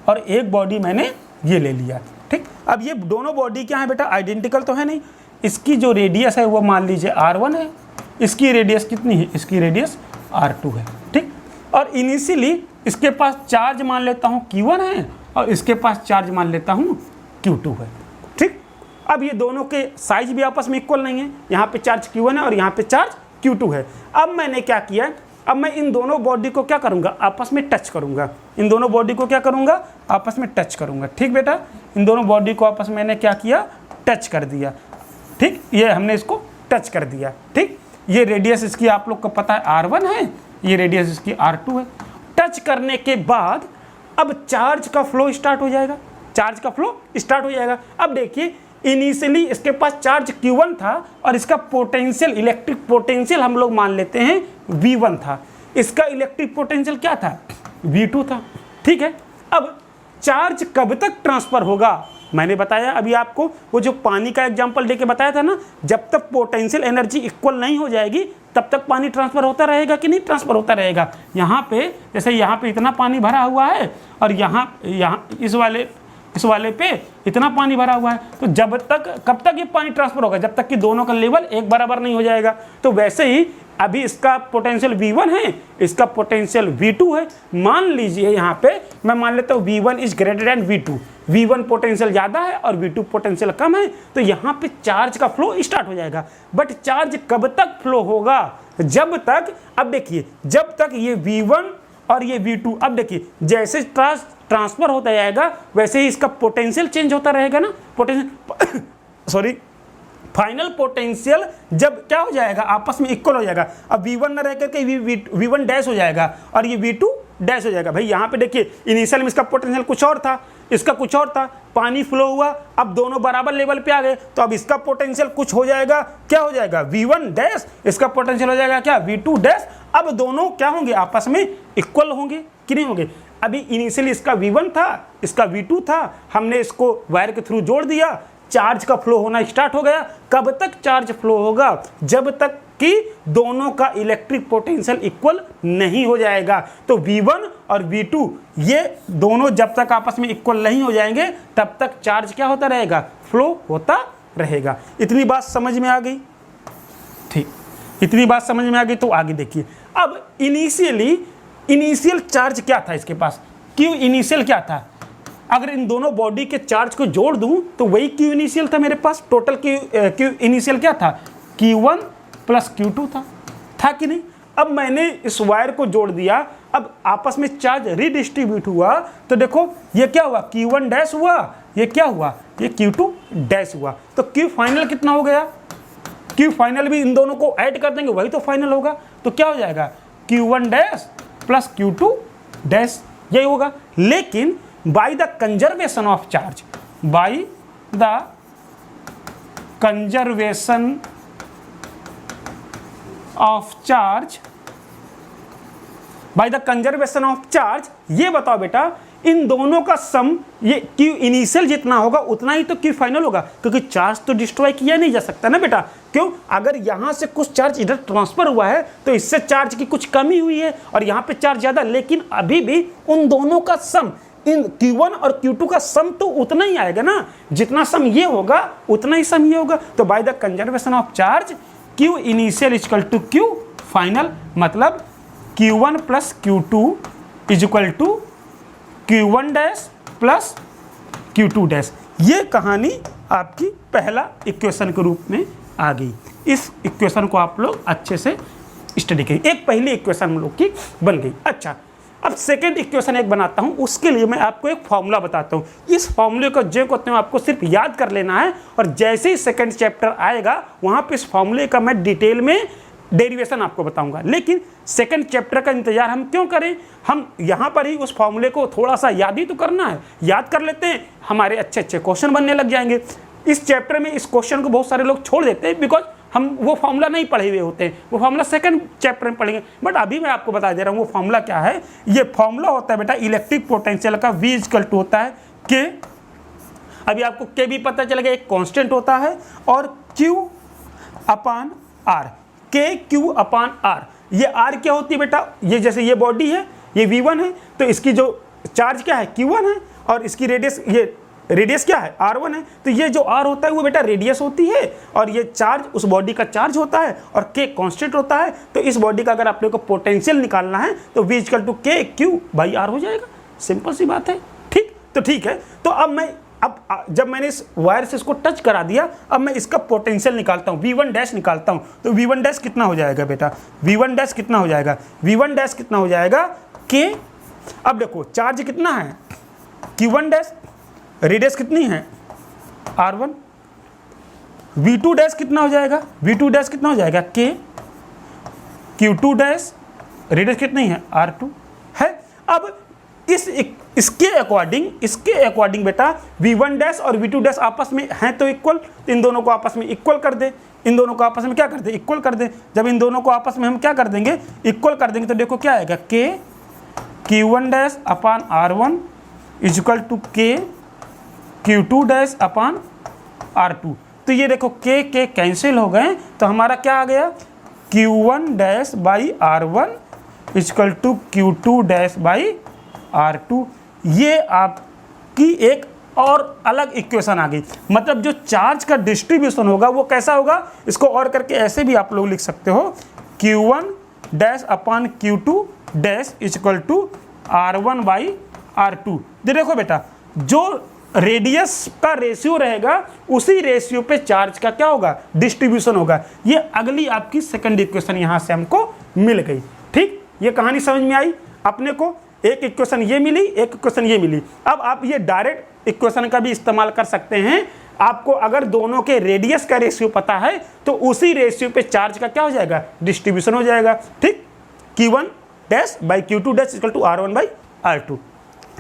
और एक बॉडी मैंने ये ले लिया। ठीक, अब ये दोनों बॉडी क्या है बेटा, आइडेंटिकल तो है नहीं। इसकी जो रेडियस है वो मान लीजिए R1 है, इसकी रेडियस कितनी है, इसकी रेडियस R2 है। ठीक, और इनिशियली इसके पास चार्ज मान लेता हूँ Q1 है और इसके पास चार्ज मान लेता हूँ Q2 है। ठीक, अब ये दोनों के साइज भी आपस में इक्वल नहीं है, यहाँ पे चार्ज Q1 है और यहाँ पे चार्ज Q2 है। अब मैंने क्या किया, अब मैं इन दोनों बॉडी को क्या करूँगा, आपस में टच करूँगा। इन दोनों बॉडी को क्या करूँगा, आपस में टच करूँगा। ठीक बेटा, इन दोनों बॉडी को आपस में मैंने क्या किया, टच कर दिया। ठीक, ये हमने इसको टच कर दिया। ठीक, ये रेडियस इसकी आप लोग को पता है R1 है, ये रेडियस इसकी R2 है। टच करने के बाद अब चार्ज का फ्लो स्टार्ट हो जाएगा, चार्ज का फ्लो स्टार्ट हो जाएगा। अब देखिए, इनिशियली इसके पास चार्ज Q1 था और इसका पोटेंशियल, इलेक्ट्रिक पोटेंशियल हम लोग मान लेते हैं V1 था। इसका इलेक्ट्रिक पोटेंशियल क्या था, V2 था। ठीक है, अब चार्ज कब तक ट्रांसफर होगा, मैंने बताया अभी आपको, वो जो पानी का एग्जांपल देके बताया था ना, जब तक पोटेंशियल एनर्जी इक्वल नहीं हो जाएगी तब तक पानी ट्रांसफर होता रहेगा कि नहीं, ट्रांसफर होता रहेगा। यहाँ पे जैसे यहाँ पे इतना पानी भरा हुआ है और यहाँ इस वाले पे इतना पानी भरा हुआ है, तो जब तक, कब तक ये पानी ट्रांसफर होगा, जब तक कि दोनों का लेवल एक बराबर नहीं हो जाएगा। तो वैसे ही अभी इसका पोटेंशियल V1 है, इसका पोटेंशियल V2 है। मान लीजिए यहाँ पे मैं मान लेता हूँ V1 is greater than V2, V1 potential ज़्यादा है और V2 पोटेंशियल कम है, तो यहाँ पे चार्ज का फ्लो स्टार्ट हो जाएगा। बट चार्ज कब तक फ्लो होगा, जब तक, अब देखिए, जब तक ये V1 और ये V2, अब देखिए जैसे ट्रांसफर होता जाएगा वैसे ही इसका पोटेंशियल चेंज होता रहेगा ना, पोटेंशियल सॉरी फाइनल पोटेंशियल जब क्या हो जाएगा, आपस में इक्वल हो जाएगा। अब V1 न रह करके V1 डैश हो जाएगा और ये V2 डैश हो जाएगा। भाई यहाँ पे देखिए, इनिशियल में इसका पोटेंशियल कुछ और था, इसका कुछ और था, पानी फ्लो हुआ, अब दोनों बराबर लेवल पे आ गए, तो अब इसका पोटेंशियल कुछ हो जाएगा, क्या हो जाएगा, V1 डैश, इसका पोटेंशियल हो जाएगा क्या, V2 डैश। अब दोनों क्या होंगे, आपस में इक्वल होंगे कि नहीं होंगे। अभी इनिशियली इसका V1 था, इसका V2 था, हमने इसको वायर के थ्रू जोड़ दिया, चार्ज का फ्लो होना स्टार्ट हो गया। कब तक चार्ज फ्लो होगा, जब तक कि दोनों का इलेक्ट्रिक पोटेंशियल इक्वल नहीं हो जाएगा। तो V1 और V2 ये दोनों जब तक आपस में इक्वल नहीं हो जाएंगे तब तक चार्ज क्या होता रहेगा, फ्लो होता रहेगा। इतनी बात समझ में आ गई? ठीक, इतनी बात समझ में आ गई। तो आगे देखिए, अब इनिशियल चार्ज क्या था इसके पास, क्यू इनिशियल क्या था। अगर इन दोनों बॉडी के चार्ज को जोड़ दूं तो वही क्यू इनिशियल था मेरे पास। टोटल क्यू इनिशियल क्या था, Q1 प्लस Q2 था कि नहीं। अब मैंने इस वायर को जोड़ दिया, अब आपस में चार्ज रिडिस्ट्रीब्यूट हुआ तो देखो ये क्या हुआ, Q1 डैश हुआ, ये क्या हुआ, ये Q2 डैश हुआ। तो Q फाइनल कितना हो गया, Q फाइनल भी इन दोनों को ऐड कर देंगे वही तो फाइनल होगा। तो क्या हो जाएगा, Q1 dash plus Q2 dash, यही होगा। लेकिन bye the conservation of charge, bye the conservation of charge, bye the conservation of charge, ये बताओ बेटा इन दोनों का सम, ये Q इनिशियल जितना होगा उतना ही तो Q फाइनल होगा, क्योंकि चार्ज तो डिस्ट्रॉय किया नहीं जा सकता ना बेटा। क्यों, अगर यहां से कुछ चार्ज इधर ट्रांसफर हुआ है तो इससे चार्ज की कुछ कमी हुई है और यहां पे चार्ज ज्यादा, लेकिन अभी भी उन दोनों का सम, इन Q1 और Q2 का सम तो उतना ही आएगा ना, जितना सम ये होगा उतना ही सम ये होगा। तो by the conservation of charge Q initial equal to Q final, मतलब Q1 plus Q2 is equal to Q1 dash plus Q2 dash. ये कहानी आपकी पहला इक्वेशन के रूप में आ गई। इस इक्वेशन को आप लोग अच्छे से स्टडी करिए। एक पहली इक्वेशन हम लोग की बन गई। अच्छा, अब सेकेंड इक्वेशन एक बनाता हूं, उसके लिए मैं आपको एक फॉर्मूला बताता हूं। इस फॉर्मूले को जो कहते हैं आपको सिर्फ याद कर लेना है, और जैसे ही सेकेंड चैप्टर आएगा वहां पे इस फॉर्मूले का मैं डिटेल में डेरिवेशन आपको बताऊंगा। लेकिन सेकंड चैप्टर का इंतजार हम क्यों करें, हम यहाँ पर ही उस फॉर्मूले को थोड़ा सा याद ही तो करना है। याद कर लेते हैं, हमारे अच्छे अच्छे क्वेश्चन बनने लग जाएंगे। इस चैप्टर में इस क्वेश्चन को बहुत सारे लोग छोड़ देते हैं, बिकॉज हम वो फॉर्मूला नहीं पढ़े हुए होते हैं, वो फॉर्मूला सेकंड चैप्टर में पढ़ेंगे। बट अभी मैं आपको बता दे रहा हूँ वो फॉर्मूला क्या है। ये फॉर्मूला होता है बेटा इलेक्ट्रिक पोटेंशियल का, V इक्वल टू होता है K। अभी आपको K भी पता चलेगा, एक कांस्टेंट होता है, और Q अपान R, K Q अपान R। ये R क्या होती है बेटा, ये जैसे ये बॉडी है, ये V1 है, तो इसकी जो चार्ज क्या है Q1 है, और इसकी रेडियस, ये रेडियस क्या है R1 है। तो ये जो R होता है वो बेटा रेडियस होती है, और ये चार्ज उस बॉडी का चार्ज होता है, और K कांस्टेंट होता है। तो इस बॉडी का अगर आप लोगों को पोटेंशियल निकालना है तो V equal to K Q by R हो जाएगा। सिंपल सी बात है, ठीक। तो ठीक है, तो अब जब मैंने इस वायर से इसको टच करा दिया, अब मैं इसका पोटेंशियल निकालता हूँ, V1 डैश निकालता हूँ। तो V1 डैश कितना हो जाएगा बेटा, V1 डैश कितना हो जाएगा, V1 डैश कितना हो जाएगा K। अब देखो चार्ज कितना है Q1 डैश, रेडियस कितनी है R1, V2 डैश कितना हो जाएगा, V2 डैश कितना हो जाएगा K, Q2 डैश रेडियस कितनी है R2 है। अब इसके अकॉर्डिंग बेटा V1 डैश और V2 डैश आपस में हैं तो इक्वल, इन दोनों को आपस में इक्वल कर दे, इन दोनों को आपस में क्या कर दे, इक्वल कर दे। जब इन दोनों को आपस में हम क्या कर देंगे, इक्वल कर देंगे, तो देखो क्या आएगा, K Q1 dash upon R1 is equal to K Q2 dash upon R2। तो ये देखो K कैंसिल हो गए, तो हमारा क्या आ गया, Q1 dash by R1 is equal to Q2 dash by R2। ये आपकी एक और अलग इक्वेशन आ गई। मतलब जो चार्ज का डिस्ट्रीब्यूशन होगा वो कैसा होगा, इसको और करके ऐसे भी आप लोग लिख सकते हो, Q1 dash upon Q2 dash is equal to R1 by R2। देखो बेटा जो रेडियस का रेशियो रहेगा उसी रेशियो पे चार्ज का क्या होगा, डिस्ट्रीब्यूशन होगा। ये अगली आपकी सेकंड इक्वेशन यहाँ से हमको मिल गई। ठीक, ये कहानी समझ में आई अपने को। एक इक्वेशन ये मिली, एक इक्वेशन ये मिली। अब आप ये डायरेक्ट इक्वेशन का भी इस्तेमाल कर सकते हैं। आपको अगर दोनों के रेडियस का रेशियो पता है तो उसी रेशियो पे चार्ज का क्या हो जाएगा, डिस्ट्रीब्यूशन हो जाएगा। ठीक, Q1 dash by Q2 dash equal to R1 by R2।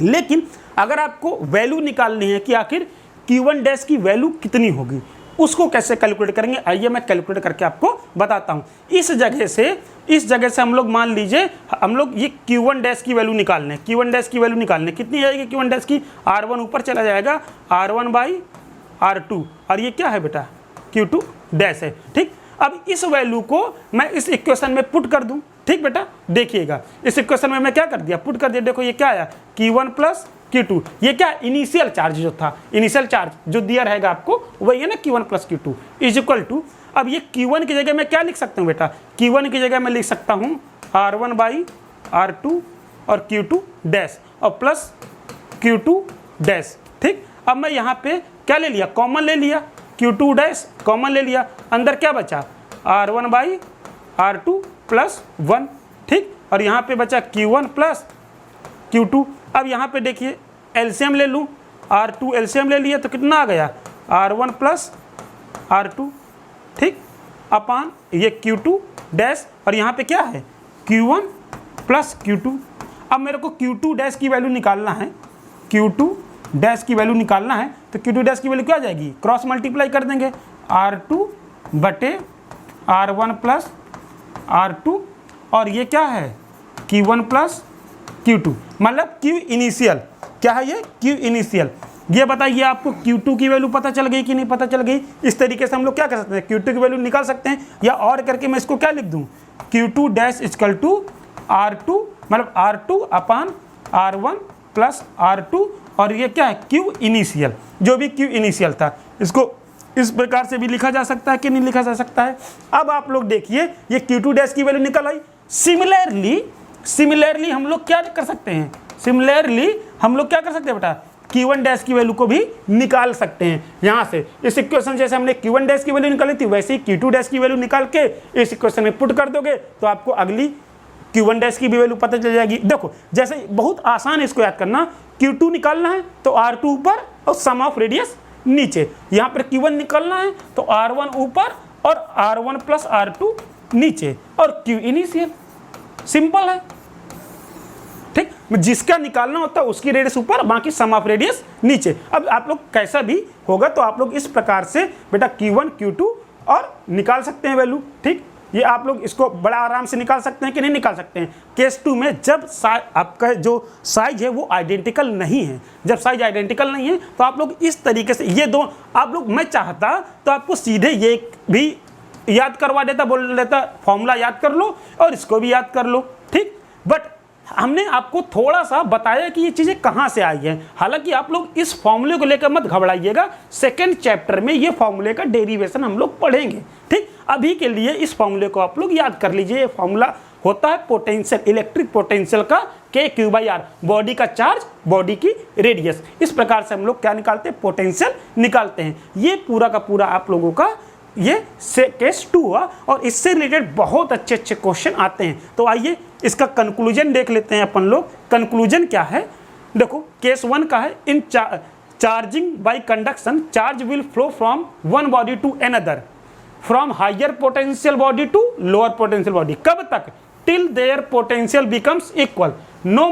लेकिन अगर आपको वैल्यू निकालनी है कि आखिर Q1 डैश की वैल्यू कितनी होगी, उसको कैसे कैलकुलेट करेंगे, आइए मैं कैलकुलेट करके आपको बताता हूँ। इस जगह से हम लोग मान लीजिए हम लोग ये Q1 डैश की वैल्यू निकालने, Q1 डैश की वैल्यू निकालने कितनी आएगी, Q1 डैश की R1 ऊपर चला जाएगा, R1 बाई R2, और ये क्या है बेटा Q2 डैश है। ठीक, अब इस वैल्यू को मैं इस इक्वेशन में पुट कर दूं। ठीक बेटा, देखिएगा इस इक्वेशन में मैं क्या कर दिया, पुट कर दिया। देखो ये क्या आया, Q1 प्लस Q2, ये क्या इनिशियल चार्ज जो था, इनिशियल चार्ज जो दिया रहेगा आपको वही है ना Q1 plus Q2 is equal to, अब ये Q1 की जगह मैं क्या लिख सकता हूँ बेटा, Q1 की जगह मैं लिख सकता हूँ R1 बाई R2 और Q2 डैश और प्लस Q2 डैश। ठीक, अब मैं यहाँ पे क्या ले लिया, कॉमन ले लिया, Q2 डैश कॉमन ले लिया, अंदर क्या बचा R1 बाई R2 प्लस 1। ठीक, और यहाँ पे बचा Q1 प्लस Q2। अब यहाँ पे देखिए एलसीएम ले लूँ, R2 एलसीएम ले लिया तो कितना आ गया R1 प्लस R2। ठीक, अपान ये Q2 डैश और यहाँ पे क्या है Q1 प्लस Q2। अब मेरे को Q2 डैश की वैल्यू निकालना है, Q2 डैश की वैल्यू निकालना है तो Q2 डैश की वैल्यू क्या आ जाएगी, क्रॉस मल्टीप्लाई कर देंगे R2 बटे R1 प्लस R2 और ये क्या है Q1 प्लस Q2, मतलब Q इनिशियल क्या है, ये Q इनिशियल। ये बताइए आपको Q2 की वैल्यू पता चल गई कि नहीं पता चल गई। इस तरीके से हम लोग क्या कर सकते हैं, Q2 की वैल्यू निकाल सकते हैं, या और करके मैं इसको क्या लिख दूं, Q2 dash equal to R2 मतलब R2 अपान R1 प्लस R2 और ये क्या है Q इनिशियल, जो भी Q इनिशियल था इसको इस प्रकार से भी लिखा जा सकता है कि नहीं लिखा जा सकता है। अब आप लोग देखिए ये Q2 डैश की वैल्यू निकल आई। सिमिलरली हम लोग क्या कर सकते हैं, सिमिलरली हम लोग क्या कर सकते हैं बेटा, Q1 डैश की वैल्यू को भी निकाल सकते हैं। यहाँ से इस इक्वेशन जैसे हमने Q1 डैश की वैल्यू निकाली थी वैसे ही Q2 डैश की वैल्यू निकाल के इस इक्वेशन में पुट कर दोगे तो आपको अगली Q1 डैश की भी वैल्यू पता चल जाएगी। देखो जैसे बहुत आसान है इसको याद करना, Q2 निकालना है तो R2 ऊपर और सम ऑफ रेडियस नीचे, यहाँ पर Q1 निकालना है तो R1 ऊपर और R1 प्लस R2 नीचे और Q इनिशियल, सिंपल है। ठीक, जिसका निकालना होता है उसकी रेडियस ऊपर बाकी सम ऑफ रेडियस नीचे। अब आप लोग कैसा भी होगा तो आप लोग इस प्रकार से बेटा Q1 Q2 और निकाल सकते हैं वैल्यू। ठीक, ये आप लोग इसको बड़ा आराम से निकाल सकते हैं कि नहीं निकाल सकते हैं। केस 2 में जब आपका जो साइज है वो आइडेंटिकल नहीं है, जब साइज आइडेंटिकल नहीं है तो आप लोग इस तरीके से ये दो आप लोग, मैं चाहता तो आपको सीधे ये भी याद करवा देता, बोल देता फॉर्मूला याद कर लो और इसको भी याद कर लो। ठीक, बट हमने आपको थोड़ा सा बताया कि ये चीज़ें कहाँ से आई हैं। हालांकि आप लोग इस फॉर्मूले को लेकर मत घबराइएगा, सेकंड चैप्टर में ये फॉर्मूले का डेरिवेशन हम लोग पढ़ेंगे। ठीक, अभी के लिए इस फॉर्मूले को आप लोग याद कर लीजिए। ये फॉर्मूला होता है पोटेंशियल, इलेक्ट्रिक पोटेंशियल का K/Q/R, बॉडी का चार्ज बॉडी की रेडियस। इस प्रकार से हम लोग क्या निकालते हैं, पोटेंशियल निकालते हैं। ये पूरा का पूरा आप लोगों का ये केस 2 हुआ और इससे रिलेटेड बहुत अच्छे अच्छे क्वेश्चन आते हैं। तो आइए इसका कंक्लूजन देख लेते हैं अपन लोग। कंक्लूजन क्या है, देखो केस 1 का है, in charging by conduction charge will flow from one body to another from higher potential body to lower potential body. कब तक, till there potential becomes equal no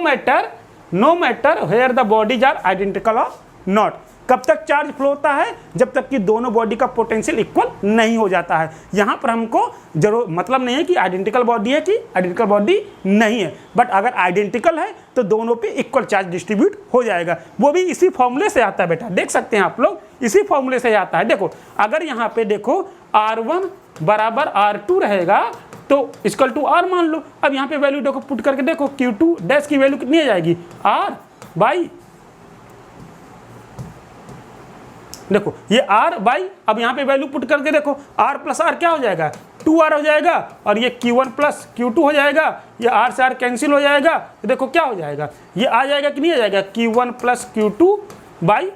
matter where the bodies are identical और not. कब तक charge flow होता है, जब तक कि दोनों बॉडी का पोटेंशियल इक्वल नहीं हो जाता है। यहाँ पर हमको जरूर मतलब नहीं है कि आइडेंटिकल बॉडी है कि आइडेंटिकल बॉडी नहीं है, बट अगर आइडेंटिकल है तो दोनों पे इक्वल चार्ज डिस्ट्रीब्यूट हो जाएगा। वो भी इसी फॉर्मूले से आता है बेटा, देख सकते हैं आप लोग, इसी फॉर्मूले से आता है। देखो अगर यहाँ पे देखो R1 बराबर R2 रहेगा तो इक्वल टू R मान लो। अब यहाँ पे वैल्यू देखो पुट करके देखो, Q2 डैश की वैल्यू कितनी आ जाएगी, R बाई, देखो ये R बाई, अब यहाँ पे वैल्यू पुट करके देखो R प्लस R क्या हो जाएगा, 2R हो जाएगा और ये Q1 प्लस Q2 हो जाएगा, ये R से R कैंसिल हो जाएगा तो देखो क्या हो जाएगा, ये आ जाएगा कि नहीं आ जाएगा, Q1 प्लस Q2 बाई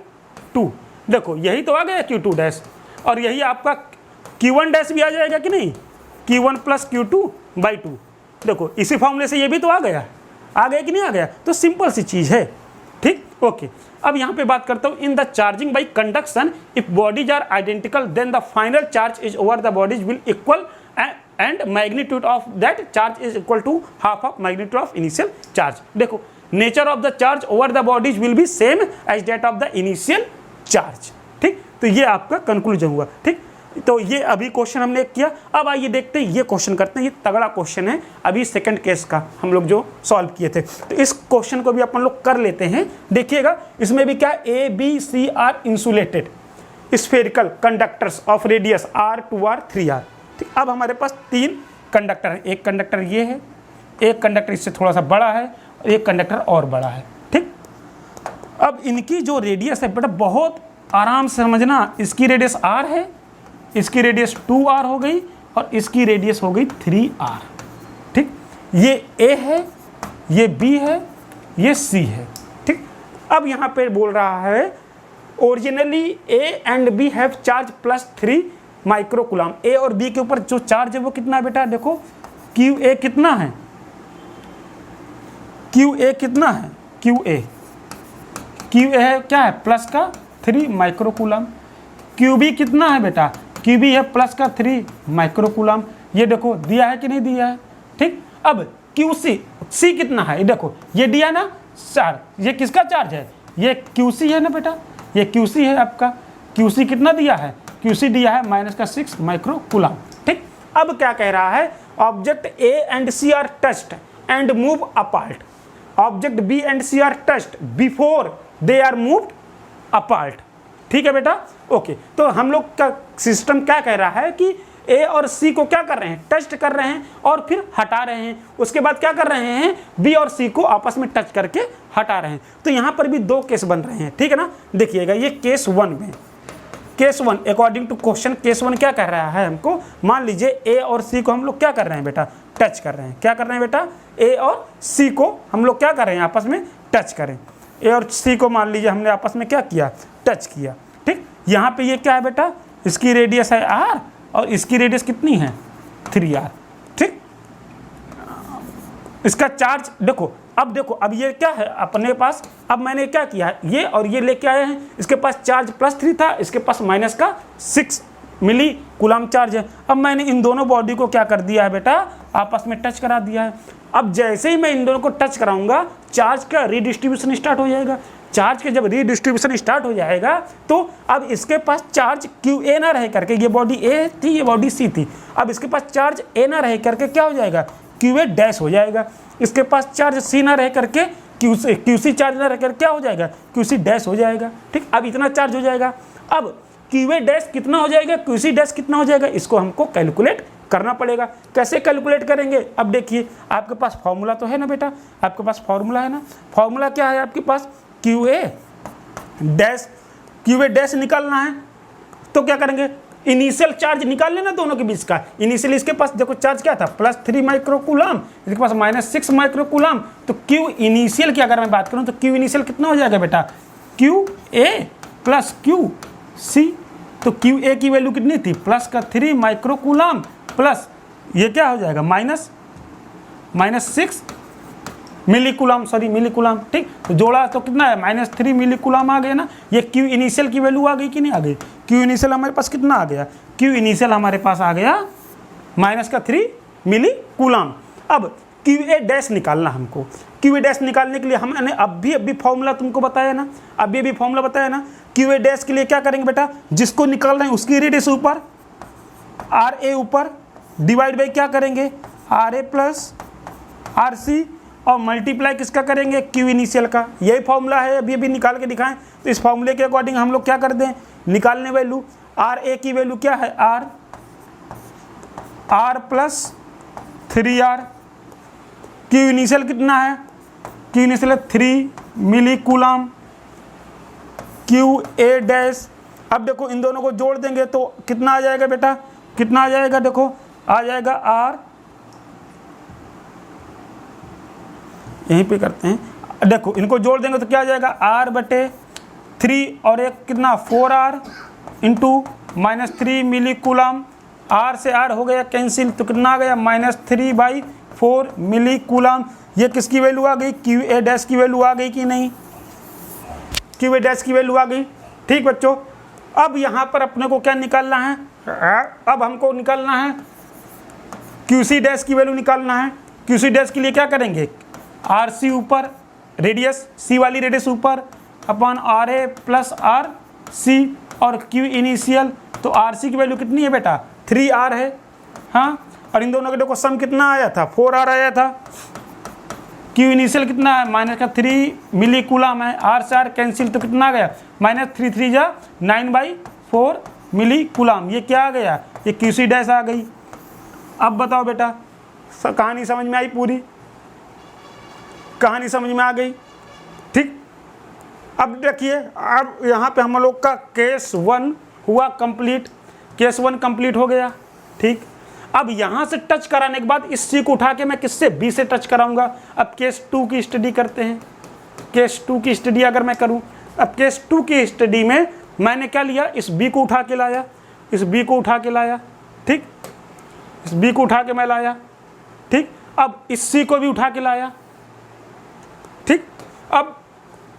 2। देखो यही तो आ गया Q2 डैश और यही आपका Q1 डैश भी आ जाएगा कि नहीं, Q1 प्लस Q2 बाई 2। देखो इसी फॉर्मूले से ये भी तो आ गया कि नहीं आ गया। तो सिंपल सी चीज़ है। ठीक, ओके। अब यहाँ पे बात करता हूँ, in the charging by conduction if bodies are identical then the final charge is over the bodies will equal and magnitude of that charge is equal to half of magnitude of initial charge. देखो nature of the charge over the bodies will be same as that of the initial charge. ठीक, तो ये आपका conclusion हुआ। ठीक, तो ये अभी क्वेश्चन हमने किया। अब आइए देखते हैं ये क्वेश्चन करते हैं, ये तगड़ा क्वेश्चन है अभी सेकंड केस का हम लोग जो सॉल्व किए थे। तो इस क्वेश्चन को भी अपन लोग कर लेते हैं। देखिएगा इसमें भी क्या, A B C are insulated spherical conductors of radius R 2R 3R। ठीक, अब हमारे पास 3 कंडक्टर हैं, एक कंडक्टर ये है, एक कंडक्टर इससे थोड़ा सा बड़ा है और एक कंडक्टर और बड़ा है। ठीक, अब इनकी जो रेडियस है बेटा बहुत आराम से समझना, इसकी रेडियस r है, इसकी रेडियस 2r हो गई और इसकी रेडियस हो गई 3r। ठीक, ये a है, ये b है, ये c है। ठीक, अब यहाँ पे बोल रहा है originally a and b have charge +3 microcoulomb. a और b के ऊपर जो चार्ज है वो कितना है बेटा, देखो QA कितना है, QA कितना है, QA है क्या है, प्लस का 3 माइक्रोकुलाम। QB कितना है बेटा, QB है प्लस का 3 माइक्रोकुलाम। ये देखो दिया है कि नहीं दिया है। ठीक, अब QC C कितना है, ये देखो ये दिया ना 4, ये किसका चार्ज है, ये QC है ना बेटा, ये QC है आपका। QC कितना दिया है, QC दिया है -6 माइक्रोकुलाम। ठीक, अब क्या कह रहा है, object A and C are touched and move apart. Object B and C are touched before they are moved apart. ठीक है बेटा, ओके। तो हम लोग का सिस्टम क्या कह रहा है कि A और C को क्या कर रहे हैं, टच कर रहे हैं और फिर हटा रहे हैं। उसके बाद क्या कर रहे हैं, B और C को आपस में टच करके हटा रहे हैं। तो यहाँ पर भी 2 केस बन रहे हैं। ठीक है ना, देखिएगा ये केस 1 में, case 1 according to question, case 1 क्या कह रहा है हमको, मान लीजिए A और C को हम लोग क्या कर रहे हैं बेटा, टच कर रहे हैं। क्या कर रहे हैं बेटा, A और C को हम लोग क्या कर रहे हैं, आपस में टच करें। A और C को मान लीजिए हमने आपस में क्या किया, टच किया। ठीक, यहाँ पे ये क्या है बेटा, इसकी रेडियस है r और इसकी रेडियस कितनी है 3r। ठीक, इसका चार्ज देखो, अब देखो अब ये क्या है अपने पास, अब मैंने क्या किया है, ये और ये लेके आए हैं, इसके पास चार्ज +3 था, इसके पास -6 मिली कूलम चार्ज है। अब मैंने इन दोनों बॉडी को क्या कर दिया है बेटा, आपस में टच करा दिया है। अब जैसे ही मैं इन दोनों को टच कराऊंगा, चार्ज का रीडिस्ट्रीब्यूशन स्टार्ट हो जाएगा। चार्ज के जब रीडिस्ट्रीब्यूशन स्टार्ट हो जाएगा तो अब इसके पास चार्ज QA ना रह करके, ये बॉडी A थी, ये बॉडी C थी, अब इसके पास चार्ज A ना रह करके क्या हो जाएगा, QA डैश हो जाएगा। इसके पास चार्ज C ना रह करके QC चार्ज ना रह कर क्या हो जाएगा, QC डैश हो जाएगा। ठीक, अब इतना चार्ज हो जाएगा। अब QA डैश कितना हो जाएगा, QC डैश कितना हो जाएगा, इसको हमको कैलकुलेट करना पड़ेगा। कैसे कैलकुलेट करेंगे, अब देखिए आपके पास फॉर्मूला तो है ना बेटा, आपके पास फॉर्मूला है ना। फॉर्मूला क्या है आपके पास, QA डैश निकालना है तो क्या करेंगे, इनिशियल चार्ज निकाल लेना दोनों के बीच का। इनिशियल इसके पास देखो चार्ज क्या था, +3 माइक्रोकुलाम, इसके पास -6 माइक्रोकुलाम। तो Q इनिशियल की अगर मैं बात करूं तो Q इनिशियल कितना हो जाएगा बेटा, QA + QC। तो QA की वैल्यू कितनी थी, +3 माइक्रोकुलाम प्लस ये क्या हो जाएगा -6 मिलीकुलाम, सॉरी मिलीकुलाम। ठीक, तो जोड़ा तो कितना है, -3 मिलीकुलाम आ गया ना। ये Q इनिशियल की वैल्यू आ गई कि नहीं आ गई, Q इनिशियल हमारे पास कितना आ गया, Q इनिशियल हमारे पास आ गया -3 मिलीकुलाम। अब QA डैश निकालना हमको। QA डैश निकालने के लिए हमने अभी फॉर्मूला तुमको बताया ना, अभी फॉर्मूला बताया ना। QA डैश के लिए क्या करेंगे बेटा, जिसको निकाल रहे हैं उसकी रेडियस ऊपर, RA ऊपर, डिवाइड बाई क्या करेंगे, RA + RC और मल्टीप्लाई किसका करेंगे, Q इनिशियल का। यही फॉर्मूला है, अभी निकाल के दिखाएं। तो इस फॉर्मूले के अकॉर्डिंग हम लोग क्या कर दें, निकालने वैल्यू, RA की वैल्यू क्या है, R + 3R। Q इनिशियल कितना है, Q इनिशियल 3 मिलीकुलाम, QA डैश। अब देखो इन दोनों को जोड़ देंगे तो कितना आ जाएगा बेटा, कितना आ जाएगा, देखो आ जाएगा R, यहीं पे करते हैं, देखो इनको जोड़ देंगे तो क्या आ जाएगा, R/3 और एक कितना 4R इंटू -3 मिलीकुलाम। R से R हो गया कैंसिल, तो कितना आ गया, -3/4 मिलीकुलाम। ये किसकी वैल्यू आ गई, QA डैश की वैल्यू आ गई कि नहीं, QA डैश की वैल्यू आ गई। ठीक बच्चों, अब यहाँ पर अपने को क्या निकालना है, अब हमको निकालना है QC डैश की वैल्यू निकालना है। QC डैश के लिए क्या करेंगे, RC ऊपर, रेडियस C वाली रेडियस ऊपर, अपॉन RA + RC और Q इनिशियल। तो RC की वैल्यू कितनी है बेटा, 3R है। हाँ, और इन दोनों के देखो सम कितना आया था, 4R आया था। Q इनिशियल कितना है, -3 मिलीकुलाम है, R से R कैंसिल तो कितना आ गया, -3 3 जा 9/4 मिलीकुलाम। ये क्या आ गया, ये QC डैश आ गई। अब बताओ बेटा, कहानी समझ में आई, पूरी कहानी समझ में आ गई। ठीक, अब देखिए, अब यहाँ पे हम लोग का केस 1 हुआ कंप्लीट, केस 1 कंप्लीट हो गया, ठीक। अब यहाँ से टच कराने के बाद इस सी को उठा के मैं किससे, बी से टच कराऊंगा। अब केस 2 की स्टडी करते हैं। केस 2 की स्टडी अगर मैं करूँ, अब केस 2 की स्टडी में मैंने क्या लिया, इस बी को उठा के लाया, इस बी को उठा के लाया, ठीक, इस बी को उठा के मैं लाया, ठीक। अब इस सी को भी उठा के लाया, ठीक। अब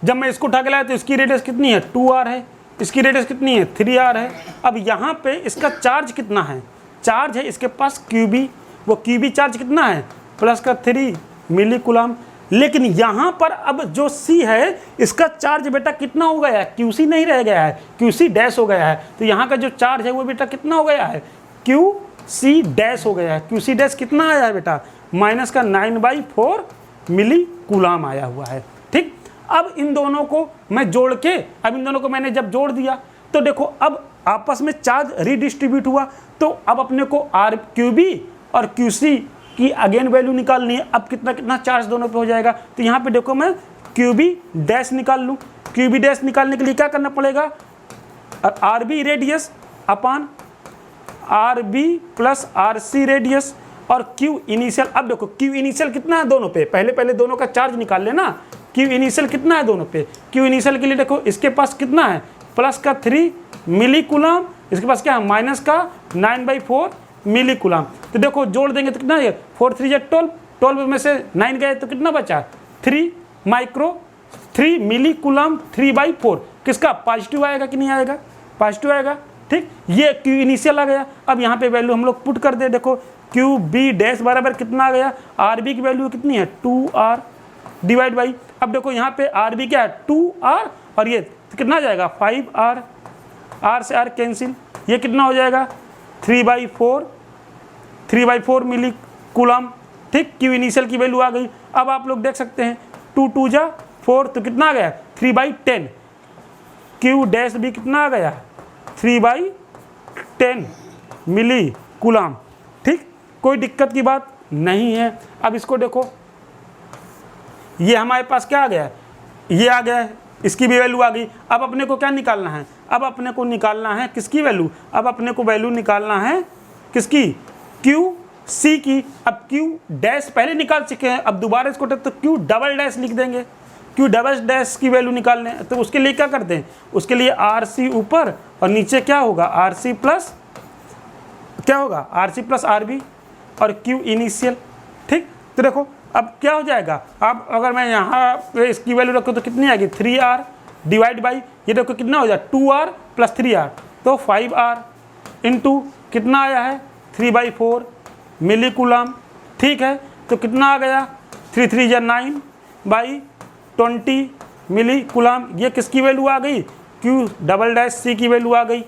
जब मैं इसको उठा के लाया तो इसकी रेडियस कितनी है, 2r है, इसकी रेडियस कितनी है, 3r है। अब यहाँ पे इसका चार्ज कितना है, चार्ज है इसके पास क्यूबी, वो क्यूबी चार्ज कितना है, प्लस का 3 मिली कूलम। लेकिन यहाँ पर अब जो सी है इसका चार्ज बेटा कितना हो गया है, क्यूसी नहीं रह गया है, क्यूसी डैश हो गया है। तो यहाँ का जो चार्ज है वो बेटा कितना हो गया है, क्यूसी डैश हो गया है। क्यूसी डैश कितना आया है बेटा, माइनस का 9/4 मिली कूलम आया हुआ है, ठीक। अब इन दोनों को मैं जोड़ के, अब इन दोनों को मैंने जब जोड़ दिया तो देखो अब आपस में चार्ज रिडिस्ट्रीब्यूट हुआ। तो अब अपने को आर क्यूबी और क्यूसी की अगेन वैल्यू निकालनी है। अब कितना कितना चार्ज दोनों पे हो जाएगा, तो यहाँ पे देखो मैं क्यूबी डैश निकाल लूँ। क्यूबी डैश निकालने के लिए क्या करना पड़ेगा, R B radius upon R B plus R C radius और क्यू इनिशियल। अब देखो क्यू इनिशियल कितना है दोनों पे, पहले दोनों का चार्ज निकाल लेना। क्यू इनिशियल कितना है दोनों पे, क्यू इनिशियल के लिए देखो इसके पास कितना है, प्लस का 3 मिली कूलम, इसके पास क्या है, माइनस का 9/4 मिली कूलम। तो देखो जोड़ देंगे तो कितना है, 4 3 12, 12 में से 9 गए तो कितना बचा, 3 मिली कूलम 3/4। किसका, पॉजिटिव आएगा कि नहीं आएगा, पॉजिटिव आएगा, ठीक। ये क्यू इनिशियल आ गया। अब यहाँ पे वैल्यू हम लोग पुट कर दे, देखो क्यू बी डैश बराबर कितना आ गया, आर बी की वैल्यू कितनी है, 2r डिवाइड बाई, अब देखो यहाँ पे आर बी क्या है, 2r और ये तो कितना आ जाएगा, 5r, r से r कैंसिल, ये कितना हो जाएगा, 3/4 मिली कूलम, ठीक। क्यू इनिशियल की वैल्यू आ गई। अब आप लोग देख सकते हैं 2 2 जा 4 तो कितना आ गया, 3/10। क्यू डैश भी कितना आ गया, 3/10 मिली कूलम, ठीक। कोई दिक्कत की बात नहीं है। अब इसको देखो, ये हमारे पास क्या आ गया, ये आ गया है, इसकी भी वैल्यू आ गई। अब अपने को क्या निकालना है, अब अपने को निकालना है किसकी वैल्यू, अब अपने को वैल्यू निकालना है किसकी, क्यू सी की। अब क्यू डैश पहले निकाल चुके हैं, अब दोबारा इसको तो क्यू डबल डैश लिख देंगे। क्यू डबल डैश की वैल्यू निकालने, तो उसके लिए क्या करते हैं, उसके लिए आर सी ऊपर और नीचे क्या होगा, आर सी प्लस क्या होगा, R C plus R B और क्यू इनिशियल, ठीक। तो देखो अब क्या हो जाएगा, अब अगर मैं यहाँ पे इसकी वैल्यू रखूँ तो कितनी आएगी, 3r डिवाइड बाई, ये देखो कितना हो जाए 2r प्लस 3r, तो 5r इंटू कितना आया है, 3/4 मिली कूलम, ठीक है। तो कितना आ गया, 3 3 जा 9/20 मिली कूलम। ये किसकी वैल्यू आ गई, क्यू डबल डैश सी की वैल्यू आ गई,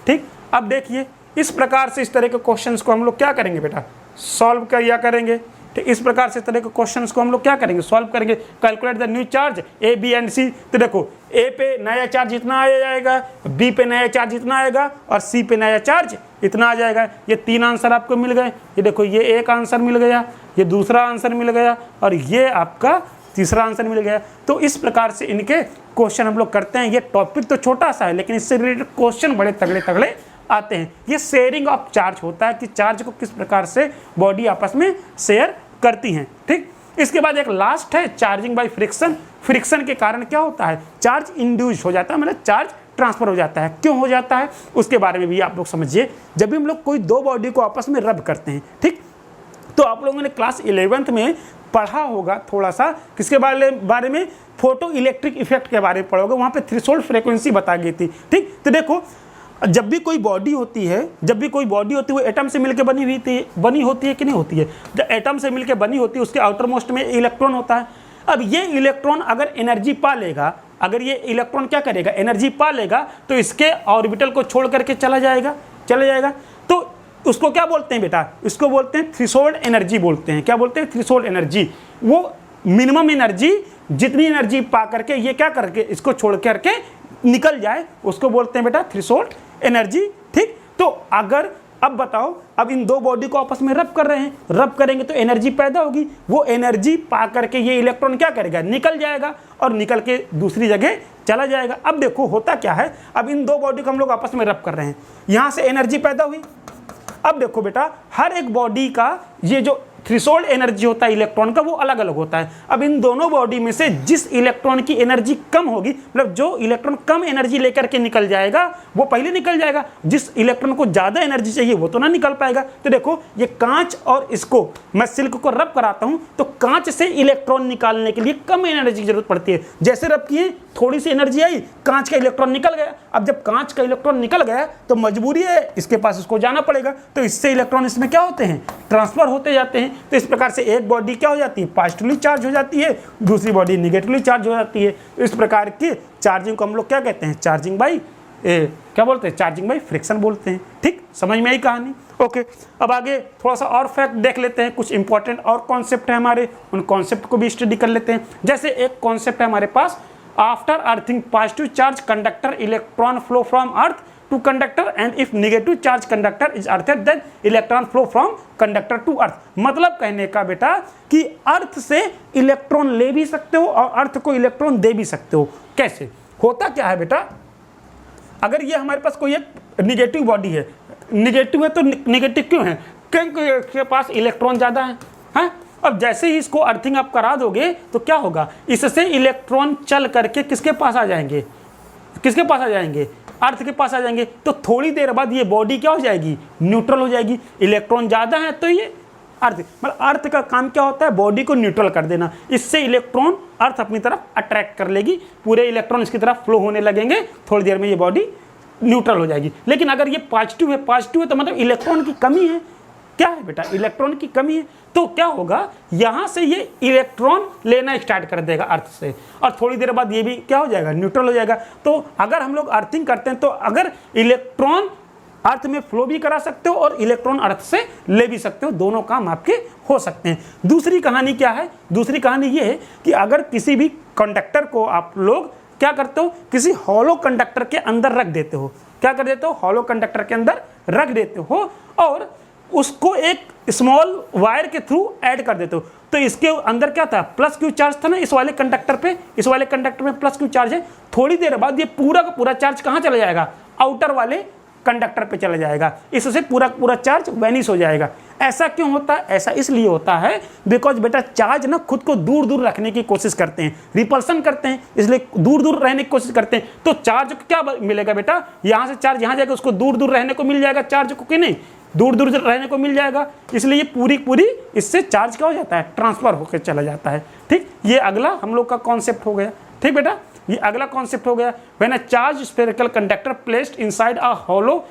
ठीक। अब देखिए इस प्रकार से इस तरह के क्वेश्चंस को हम लोग क्या करेंगे बेटा, सॉल्व किया करेंगे। तो इस प्रकार से तरह के क्वेश्चंस को हम लोग क्या करेंगे, सॉल्व करेंगे। Calculate the new charge A B and C. तो देखो ए पे नया चार्ज इतना आ जाएगा, बी पे नया चार्ज इतना आएगा और सी पे नया चार्ज इतना आ जाएगा। ये 3 आंसर आपको मिल गए। ये देखो ये एक आंसर मिल गया, ये दूसरा आंसर मिल गया और ये आपका तीसरा आंसर मिल गया। तो इस प्रकार से इनके क्वेश्चन हम लोग करते हैं। ये टॉपिक तो छोटा सा है लेकिन इससे रिलेटेड क्वेश्चन बड़े तगड़े तगड़े आते हैं। ये शेयरिंग ऑफ चार्ज होता है कि चार्ज को किस प्रकार से बॉडी आपस में शेयर करती हैं, ठीक। इसके बाद एक लास्ट है चार्जिंग बाय फ्रिक्शन। फ्रिक्शन के कारण क्या होता है, चार्ज इंड्यूस हो जाता है, मतलब चार्ज ट्रांसफर हो जाता है। क्यों हो जाता है उसके बारे में भी आप लोग समझिए। जब भी हम लोग कोई दो बॉडी को आपस में रब करते हैं, ठीक, तो आप लोगों ने क्लास 11th में पढ़ा होगा थोड़ा सा किसके बारे में, फोटो इलेक्ट्रिक इफेक्ट के बारे में पढ़ा होगा। वहाँ पे थ्रेशोल्ड फ्रीक्वेंसी बताई गई थी, ठीक। तो देखो जब भी कोई बॉडी होती है, वो एटम से मिलकर बनी होती है कि नहीं होती है। जब एटम से मिलकर बनी होती है उसके आउटर मोस्ट में इलेक्ट्रॉन होता है। अब ये इलेक्ट्रॉन अगर एनर्जी पा लेगा, अगर ये इलेक्ट्रॉन क्या करेगा, एनर्जी पा लेगा, तो इसके ऑर्बिटल को छोड़ करके चला जाएगा। तो उसको क्या बोलते हैं बेटा, इसको बोलते हैं थ्रेशोल्ड एनर्जी बोलते हैं। क्या बोलते हैं, थ्रेशोल्ड एनर्जी। वो मिनिमम एनर्जी, जितनी एनर्जी पा करके ये क्या करके इसको छोड़ करके निकल जाए, उसको बोलते हैं बेटा थ्रेशोल्ड एनर्जी, ठीक। तो अगर अब बताओ, अब इन दो बॉडी को आपस में रब कर रहे हैं, रब करेंगे तो एनर्जी पैदा होगी, वो एनर्जी पा करके ये इलेक्ट्रॉन क्या करेगा, निकल जाएगा और निकल के दूसरी जगह चला जाएगा। अब देखो होता क्या है, अब इन दो बॉडी को हम लोग आपस में रब कर रहे हैं, यहाँ से एनर्जी पैदा हुई। अब देखो बेटा, हर एक बॉडी का ये जो थ्रेशोल्ड एनर्जी होता है इलेक्ट्रॉन का, वो अलग अलग होता है। अब इन दोनों बॉडी में से जिस इलेक्ट्रॉन की एनर्जी कम होगी, मतलब जो इलेक्ट्रॉन कम एनर्जी लेकर के निकल जाएगा वो पहले निकल जाएगा, जिस इलेक्ट्रॉन को ज़्यादा एनर्जी चाहिए वो तो ना निकल पाएगा। तो देखो ये कांच और इसको मैं सिल्क को रब कराता हूँ, तो कांच से इलेक्ट्रॉन निकालने के लिए कम एनर्जी की जरूरत पड़ती है। जैसे रब किए थोड़ी सी एनर्जी आई, कांच का इलेक्ट्रॉन निकल गया। अब जब कांच का इलेक्ट्रॉन निकल गया तो मजबूरी है इसके पास उसको जाना पड़ेगा, तो इससे इलेक्ट्रॉन इसमें क्या होते हैं, ट्रांसफर होते जाते हैं। तो इस प्रकार से एक बॉडी क्या हो जाती है, पॉजिटिवली चार्ज हो जाती है, दूसरी बॉडी निगेटिवली चार्ज हो जाती है। तो इस प्रकार की चार्जिंग को हम लोग क्या कहते हैं, चार्जिंग बाई क्या बोलते हैं, चार्जिंग बाई फ्रिक्शन बोलते हैं। ठीक, समझ में आई कहानी। ओके, अब आगे थोड़ा सा और फैक्ट देख लेते हैं, कुछ इंपॉर्टेंट और कॉन्सेप्ट है हमारे, उन कॉन्सेप्ट को भी स्टडी कर लेते हैं। जैसे एक कॉन्सेप्ट है हमारे पास, after earthing positive charge conductor electron flow from earth to conductor and if negative charge conductor is earthed then electron flow from conductor to earth। मतलब कहने का बेटा कि अर्थ से इलेक्ट्रॉन ले भी सकते हो और अर्थ को इलेक्ट्रॉन दे भी सकते हो। कैसे होता क्या है बेटा, अगर ये हमारे पास कोई एक निगेटिव बॉडी है, निगेटिव है तो निगेटिव क्यों है, क्योंकि इसके पास इलेक्ट्रॉन ज़्यादा है। अब जैसे ही इसको अर्थिंग आप करा दोगे तो क्या होगा, इससे इलेक्ट्रॉन चल करके किसके पास आ जाएंगे, किसके पास आ जाएंगे, अर्थ के पास आ जाएंगे। तो थोड़ी देर बाद ये बॉडी क्या हो जाएगी, न्यूट्रल हो जाएगी। इलेक्ट्रॉन ज़्यादा है तो ये अर्थ, मतलब अर्थ का काम क्या होता है, बॉडी को न्यूट्रल कर देना। इससे इलेक्ट्रॉन अर्थ अपनी तरफ अट्रैक्ट कर लेगी, पूरे इलेक्ट्रॉन इसकी तरफ फ्लो होने लगेंगे, थोड़ी देर में ये बॉडी न्यूट्रल हो जाएगी। लेकिन अगर ये पॉजिटिव है तो मतलब इलेक्ट्रॉन की कमी है। क्या है बेटा, इलेक्ट्रॉन की कमी है। तो क्या होगा, यहां से ये इलेक्ट्रॉन लेना स्टार्ट कर देगा अर्थ से, और थोड़ी देर बाद ये भी क्या हो जाएगा, न्यूट्रल हो जाएगा। तो अगर हम लोग अर्थिंग करते हैं तो अगर इलेक्ट्रॉन अर्थ में फ्लो भी करा सकते हो और इलेक्ट्रॉन अर्थ से ले भी सकते हो, दोनों काम आपके हो सकते हैं। दूसरी कहानी क्या है, दूसरी कहानी ये है कि अगर किसी भी कंडक्टर को आप लोग क्या करते हो, किसी हॉलो कंडक्टर के अंदर रख देते हो, क्या कर देते हो, हॉलो कंडक्टर के अंदर रख देते हो और उसको एक स्मॉल वायर के थ्रू ऐड कर देते हो, तो इसके अंदर क्या था, प्लस क्यू चार्ज था ना इस वाले कंडक्टर पे, इस वाले कंडक्टर में प्लस क्यू चार्ज है। थोड़ी देर बाद ये पूरा का पूरा चार्ज कहाँ चला जाएगा, आउटर वाले कंडक्टर पे चला जाएगा, इससे पूरा पूरा चार्ज वैनिश हो जाएगा। ऐसा क्यों होता है, ऐसा इसलिए होता है बिकॉज बेटा चार्ज ना खुद को दूर दूर रखने की कोशिश करते हैं, रिपल्सन करते हैं, इसलिए दूर दूर रहने की कोशिश करते हैं। तो चार्ज को क्या मिलेगा बेटा, यहाँ से चार्ज यहाँ जाएगा, उसको दूर दूर रहने को मिल जाएगा, चार्ज को कि नहीं, दूर दूर रहने को मिल जाएगा। इसलिए ये पूरी पूरी इससे चार्ज क्या हो जाता है, ट्रांसफर होकर चला जाता है। ठीक, ये अगला हम लोग का कॉन्सेप्ट हो गया। ठीक बेटा, ये अगला कॉन्सेप्ट हो गया। When a charge spherical conductor placed inside a hollow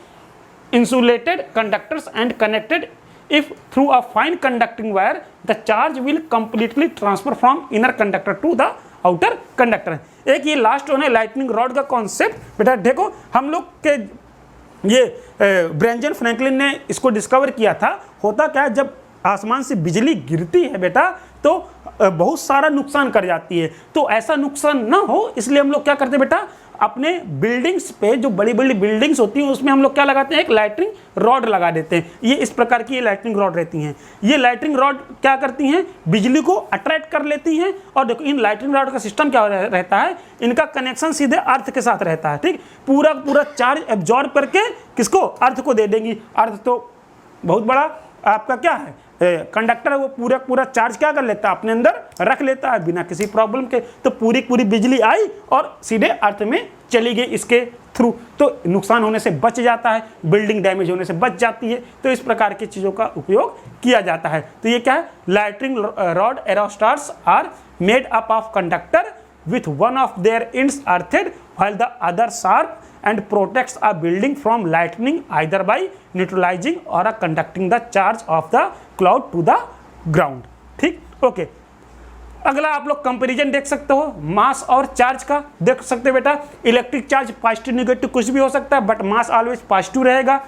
insulated conductors and connected if through a fine conducting wire, the charge will completely transfer from inner conductor to the outer conductor। एक ये last है lightning rod का concept. बेटा देखो हम लोग के ये बेंजामिन फ्रैंकलिन ने इसको डिस्कवर किया था। होता क्या है, जब आसमान से बिजली गिरती है बेटा तो बहुत सारा नुकसान कर जाती है, तो ऐसा नुकसान ना हो इसलिए हम लोग क्या करते हैं बेटा, अपने बिल्डिंग्स पे जो बड़ी बड़ी बिल्डिंग्स होती हैं उसमें हम लोग क्या लगाते हैं, एक लाइटनिंग रॉड लगा देते हैं। ये इस प्रकार की ये लाइटनिंग रॉड रहती हैं। ये लाइटनिंग रॉड क्या करती हैं, बिजली को अट्रैक्ट कर लेती हैं। और देखो इन लाइटनिंग रॉड का सिस्टम क्या रहता है, इनका कनेक्शन सीधे अर्थ के साथ रहता है। ठीक, पूरा पूरा चार्ज एब्जॉर्ब करके किसको, अर्थ को दे देंगी। अर्थ तो बहुत बड़ा आपका क्या है, कंडक्टर है, वो पूरा पूरा चार्ज क्या कर लेता है, अपने अंदर रख लेता है बिना किसी प्रॉब्लम के। तो पूरी पूरी बिजली आई और सीधे अर्थ में चली गई इसके थ्रू, तो नुकसान होने से बच जाता है, बिल्डिंग डैमेज होने से बच जाती है। तो इस प्रकार की चीज़ों का उपयोग किया जाता है। तो ये क्या है, lightning rod arresters are made up of conductor with one of their ends earthed while the other sharp and protects a building from lightning either by neutralizing or conducting the charge of the cloud to the ground। ठीक, okay. अगला आप लोग comparison देख सकते हो मास और charge का, देख सकते हो बेटा। इलेक्ट्रिक चार्ज पॉजिटिव निगेटिव कुछ भी हो सकता है, बट मास ऑलवेज पॉजिटिव रहेगा।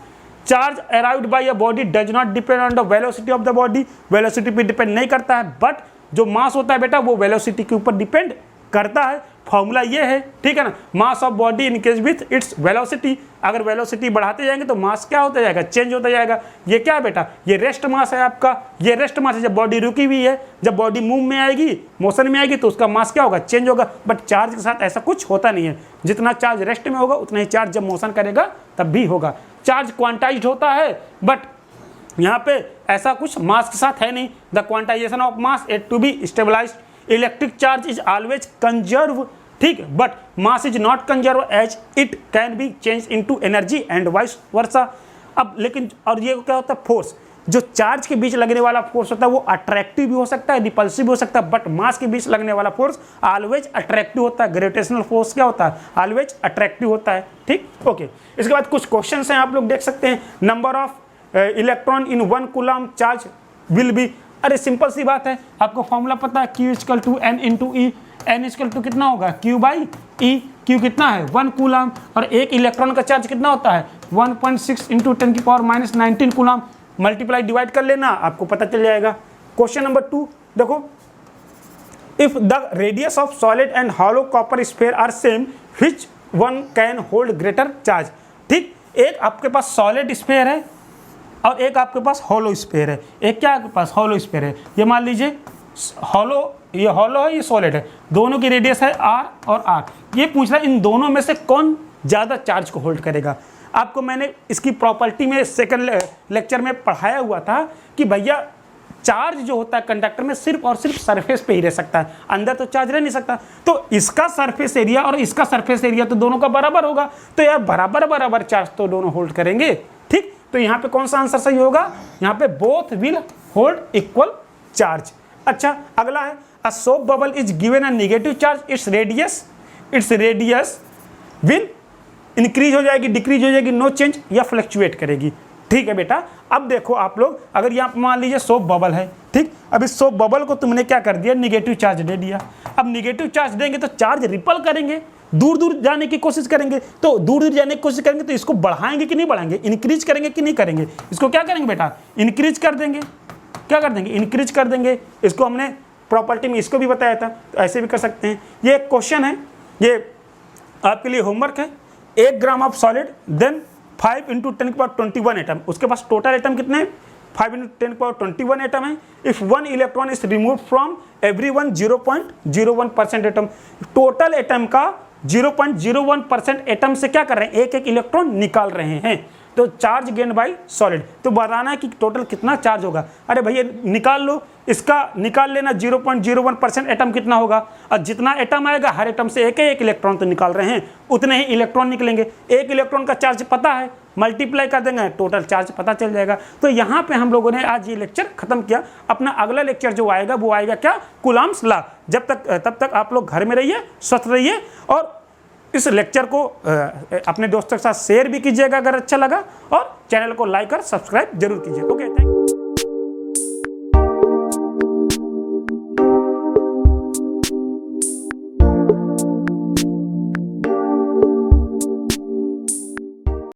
Charge arrived by a body does not depend on the velocity of the body, velocity पे डिपेंड नहीं करता है, बट जो मास होता है बेटा वो वेलोसिटी के ऊपर डिपेंड करता है, फॉर्मूला ये है, ठीक है ना, mass of body increase with its velocity. अगर वेलोसिटी बढ़ाते जाएंगे तो मास क्या होता जाएगा, चेंज होता जाएगा। ये क्या है बेटा, ये रेस्ट मास है आपका, ये रेस्ट मास है। जब बॉडी रुकी हुई है, जब बॉडी मूव में आएगी, मोशन में आएगी, तो उसका मास क्या होगा, चेंज होगा। बट चार्ज के साथ ऐसा कुछ होता नहीं है, जितना चार्ज रेस्ट में होगा उतना ही चार्ज जब मोशन करेगा तब भी होगा। चार्ज क्वांटाइज्ड होता है, बट यहाँ पे ऐसा कुछ मास के साथ है नहीं। The quantization of mass at to be stabilized. Electric charge is always conserve, ठीक, but mass is not conserve as it can be change into energy and vice versa. अब लेकिन और ये क्या होता है, फोर्स, जो चार्ज के बीच लगने वाला फोर्स होता है वो अट्रैक्टिव भी हो सकता है, रिपल्सिव भी हो सकता है, बट मास के बीच लगने वाला फोर्स ऑलवेज अट्रैक्टिव होता है। ग्रेविटेशनल फोर्स क्या होता है, ऑलवेज अट्रैक्टिव होता है, ठीक, ओके। इसके बाद कुछ क्वेश्चन हैं, आप लोग देख सकते हैं। Number of electron in 1 coulomb charge will be, अरे सिंपल सी बात है, आपको फॉर्मूला पता है, Q equal to N into e. N equal to कितना होगा, Q बाई ई। Q कितना है, 1 कूलम, और एक इलेक्ट्रॉन का चार्ज कितना होता है, 1.6 इंटू 10 की power minus 19 coulomb. Multiply divide कर लेना, आपको पता चल जाएगा। क्वेश्चन नंबर 2 देखो, if the radius of solid and hollow copper sphere are same, which one can hold greater charge. ठीक, एक आपके पास सॉलिड स्फीयर है और एक आपके पास हॉलो स्फीयर है। एक क्या आपके पास हॉलो स्फीयर है, ये मान लीजिए हॉलो, ये हॉलो है, ये सॉलिड है, दोनों की रेडियस है r और r। ये पूछ रहा है इन दोनों में से कौन ज़्यादा चार्ज को होल्ड करेगा। आपको मैंने इसकी प्रॉपर्टी में सेकंड लेक्चर में पढ़ाया हुआ था कि भैया चार्ज जो होता है कंडक्टर में सिर्फ और सिर्फ सरफेस पे ही रह सकता है, अंदर तो चार्ज रह नहीं सकता। तो इसका सरफेस एरिया और इसका सरफेस एरिया तो दोनों का बराबर होगा, तो यार बराबर बराबर चार्ज तो दोनों होल्ड करेंगे। ठीक, तो यहाँ पे कौन सा आंसर सही होगा, यहाँ पे both will hold equal charge. अच्छा, अगला है, a soap bubble is given a negative charge, its radius will increase हो जाएगी, डिक्रीज हो जाएगी, नो चेंज, या फ्लक्चुएट करेगी। ठीक है बेटा, अब देखो आप लोग, अगर यहाँ मान लीजिए सोप बबल है, ठीक, अब इस सोप बबल को तुमने क्या कर दिया, निगेटिव चार्ज दे दिया। अब निगेटिव चार्ज देंगे तो चार्ज रिपल करेंगे, दूर दूर जाने की कोशिश करेंगे। तो दूर दूर जाने की कोशिश करेंगे तो इसको बढ़ाएंगे कि नहीं बढ़ाएंगे, इंक्रीज करेंगे कि नहीं करेंगे, इसको क्या करेंगे बेटा, इंक्रीज कर देंगे। क्या कर देंगे, इंक्रीज कर देंगे। इसको हमने प्रॉपर्टी में इसको भी बताया था, तो ऐसे भी कर सकते हैं। ये एक क्वेश्चन है, ये आपके लिए होमवर्क है। 1 gram of solid then 5 into 10⁻21 atom, उसके पास टोटल एटम कितने हैं, 5 इंटू 10⁻21 एटम है। If 1 electron is remove from every one 0.01% atom, total atom का 0.01% एटम से क्या कर रहे हैं, एक एक इलेक्ट्रॉन निकाल रहे हैं। तो चार्ज गेन बाय सॉलिड, तो बताना है कि टोटल कितना चार्ज होगा। अरे भैया निकाल लो, इसका निकाल लेना, 0.01% एटम कितना होगा, और जितना एटम आएगा हर एटम से एक एक इलेक्ट्रॉन तो निकाल रहे हैं, उतने ही इलेक्ट्रॉन निकलेंगे। एक इलेक्ट्रॉन का चार्ज पता है, मल्टीप्लाई कर देंगे, टोटल चार्ज पता चल जाएगा। तो यहाँ पे हम लोगों ने आज ये लेक्चर खत्म किया। अपना अगला लेक्चर जो आएगा वो आएगा क्या, कूलम्ब्स लॉ। तब तक आप लोग घर में रहिए, स्वस्थ रहिए, और इस लेक्चर को अपने दोस्तों के साथ शेयर भी कीजिएगा अगर अच्छा लगा, और चैनल को लाइक और सब्सक्राइब जरूर कीजिए। Okay, thank you.